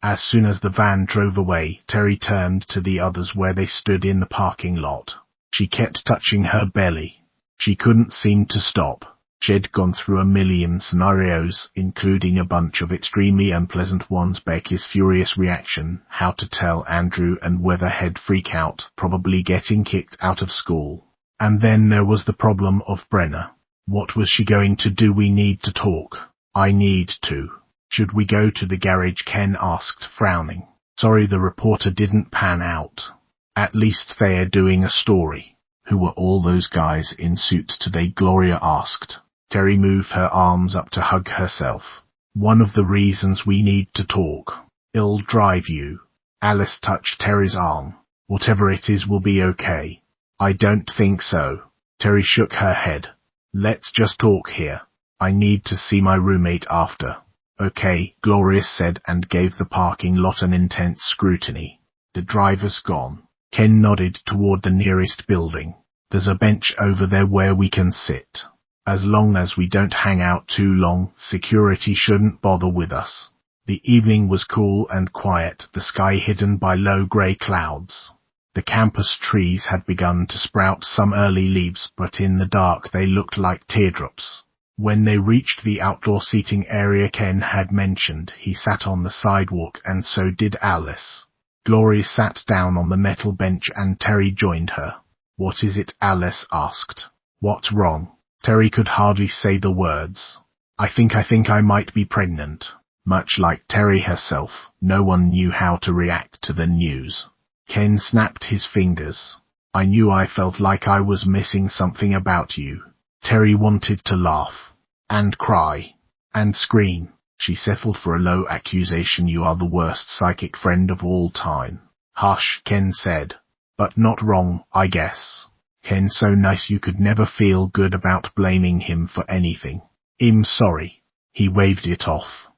As soon as the van drove away, Terry turned to the others where they stood in the parking lot. She kept touching her belly. She couldn't seem to stop. She'd gone through a million scenarios, including a bunch of extremely unpleasant ones. Becky's furious reaction, how to tell Andrew and Weatherhead freak out, probably getting kicked out of school. And then there was the problem of Brenna. What was she going to do? We need to talk. I need to. Should we go to the garage? Ken asked, frowning. Sorry, the reporter didn't pan out. At least they're doing a story. Who were all those guys in suits today? Gloria asked. Terry moved her arms up to hug herself. One of the reasons we need to talk. It'll drive you. Alice touched Terry's arm. Whatever it is will be okay. I don't think so. Terry shook her head. Let's just talk here. I need to see my roommate after. Okay, Gloria said and gave the parking lot an intense scrutiny. The driver's gone. Ken nodded toward the nearest building. There's a bench over there where we can sit. As long as we don't hang out too long, security shouldn't bother with us. The evening was cool and quiet, the sky hidden by low grey clouds. The campus trees had begun to sprout some early leaves, but in the dark they looked like teardrops. When they reached the outdoor seating area Ken had mentioned, he sat on the sidewalk and so did Alice. Gloria sat down on the metal bench and Terry joined her. What is it? Alice asked. What's wrong? Terry could hardly say the words. I think I might be pregnant. Much like Terry herself, no one knew how to react to the news. Ken snapped his fingers. I knew I felt like I was missing something about you. Terry wanted to laugh. And cry. And scream. She settled for a low accusation. You are the worst psychic friend of all time. Hush, Ken said. But not wrong, I guess. Ken's so nice you could never feel good about blaming him for anything. I'm sorry. He waved it off.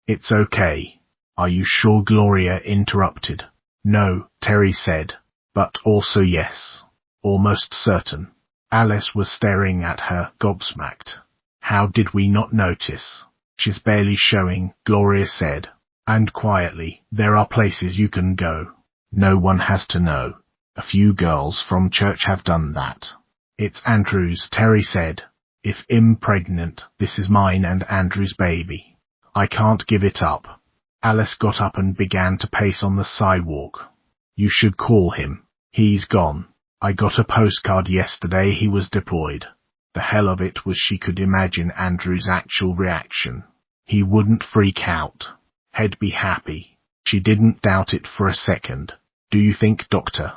It's okay. Are you sure? Gloria interrupted. No, Terry said. But also yes. Almost certain. Alice was staring at her, gobsmacked. How did we not notice? She's barely showing, Gloria said. And quietly, there are places you can go. No one has to know. A few girls from church have done that. It's Andrew's, Terry said. If I'm pregnant, this is mine and Andrew's baby. I can't give it up. Alice got up and began to pace on the sidewalk. You should call him. He's gone. I got a postcard yesterday he was deployed. The hell of it was she could imagine Andrew's actual reaction. He wouldn't freak out. He'd be happy. She didn't doubt it for a second. Do you think, Doctor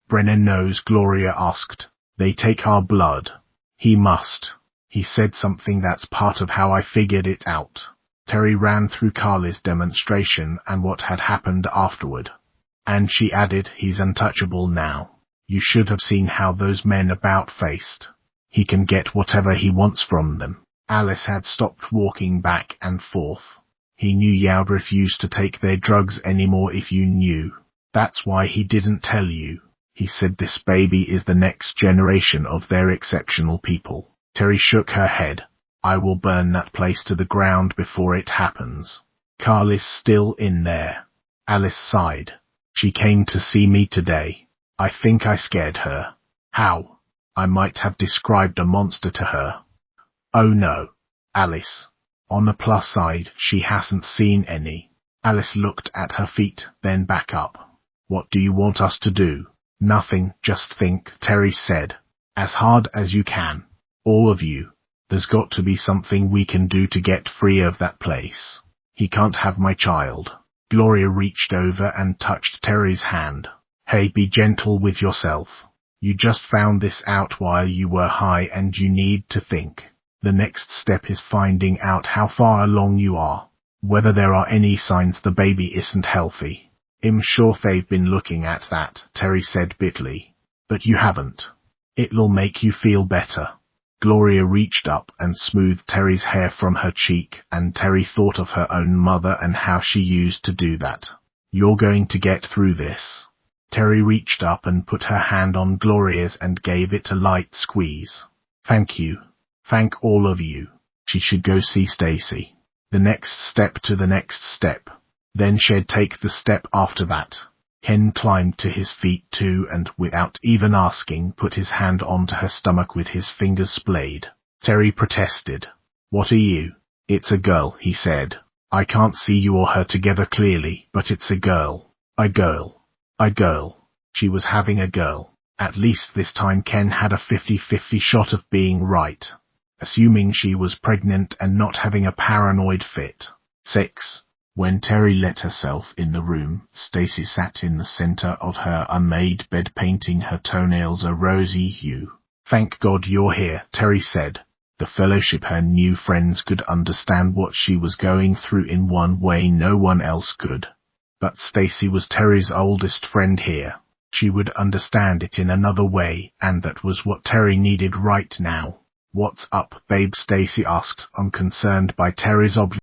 Brennan knows? Gloria asked. They take our blood. He must. He said something. That's part of how I figured it out. Terry ran through Carly's demonstration and what had happened afterward. And she added, he's untouchable now. You should have seen how those men about-faced. He can get whatever he wants from them. Alice had stopped walking back and forth. He knew you'd refuse to take their drugs anymore if you knew. That's why he didn't tell you. He said this baby is the next generation of their exceptional people. Terry shook her head. I will burn that place to the ground before it happens. Carly's still in there. Alice sighed. She came to see me today. I think I scared her. How? I might have described a monster to her. Oh no, Alice. On the plus side, she hasn't seen any. Alice looked at her feet, then back up. What do you want us to do? Nothing, just think, Terry said. As hard as you can. All of you. There's got to be something we can do to get free of that place. He can't have my child. Gloria reached over and touched Terry's hand. Hey, be gentle with yourself. You just found this out while you were high and you need to think. The next step is finding out how far along you are. Whether there are any signs the baby isn't healthy. I'm sure they've been looking at that, Terry said bitterly. But you haven't. It'll make you feel better. Gloria reached up and smoothed Terry's hair from her cheek, and Terry thought of her own mother and how she used to do that. You're going to get through this. Terry reached up and put her hand on Gloria's and gave it a light squeeze. Thank you. Thank all of you. She should go see Stacy. The next step to the next step. Then she'd take the step after that. Ken climbed to his feet too and, without even asking, put his hand onto her stomach with his fingers splayed. Terry protested. What are you? It's a girl, he said. I can't see you or her together clearly, but it's a girl. A girl. A girl. She was having a girl. At least this time Ken had a 50-50 shot of being right. Assuming she was pregnant and not having a paranoid fit. 6. When Terry let herself in the room, Stacy sat in the center of her unmade bed painting her toenails a rosy hue. Thank God you're here, Terry said. The fellowship, her new friends, could understand what she was going through in one way no one else could. But Stacy was Terry's oldest friend here. She would understand it in another way, and that was what Terry needed right now. What's up, babe? Stacy asked, unconcerned by Terry's obvious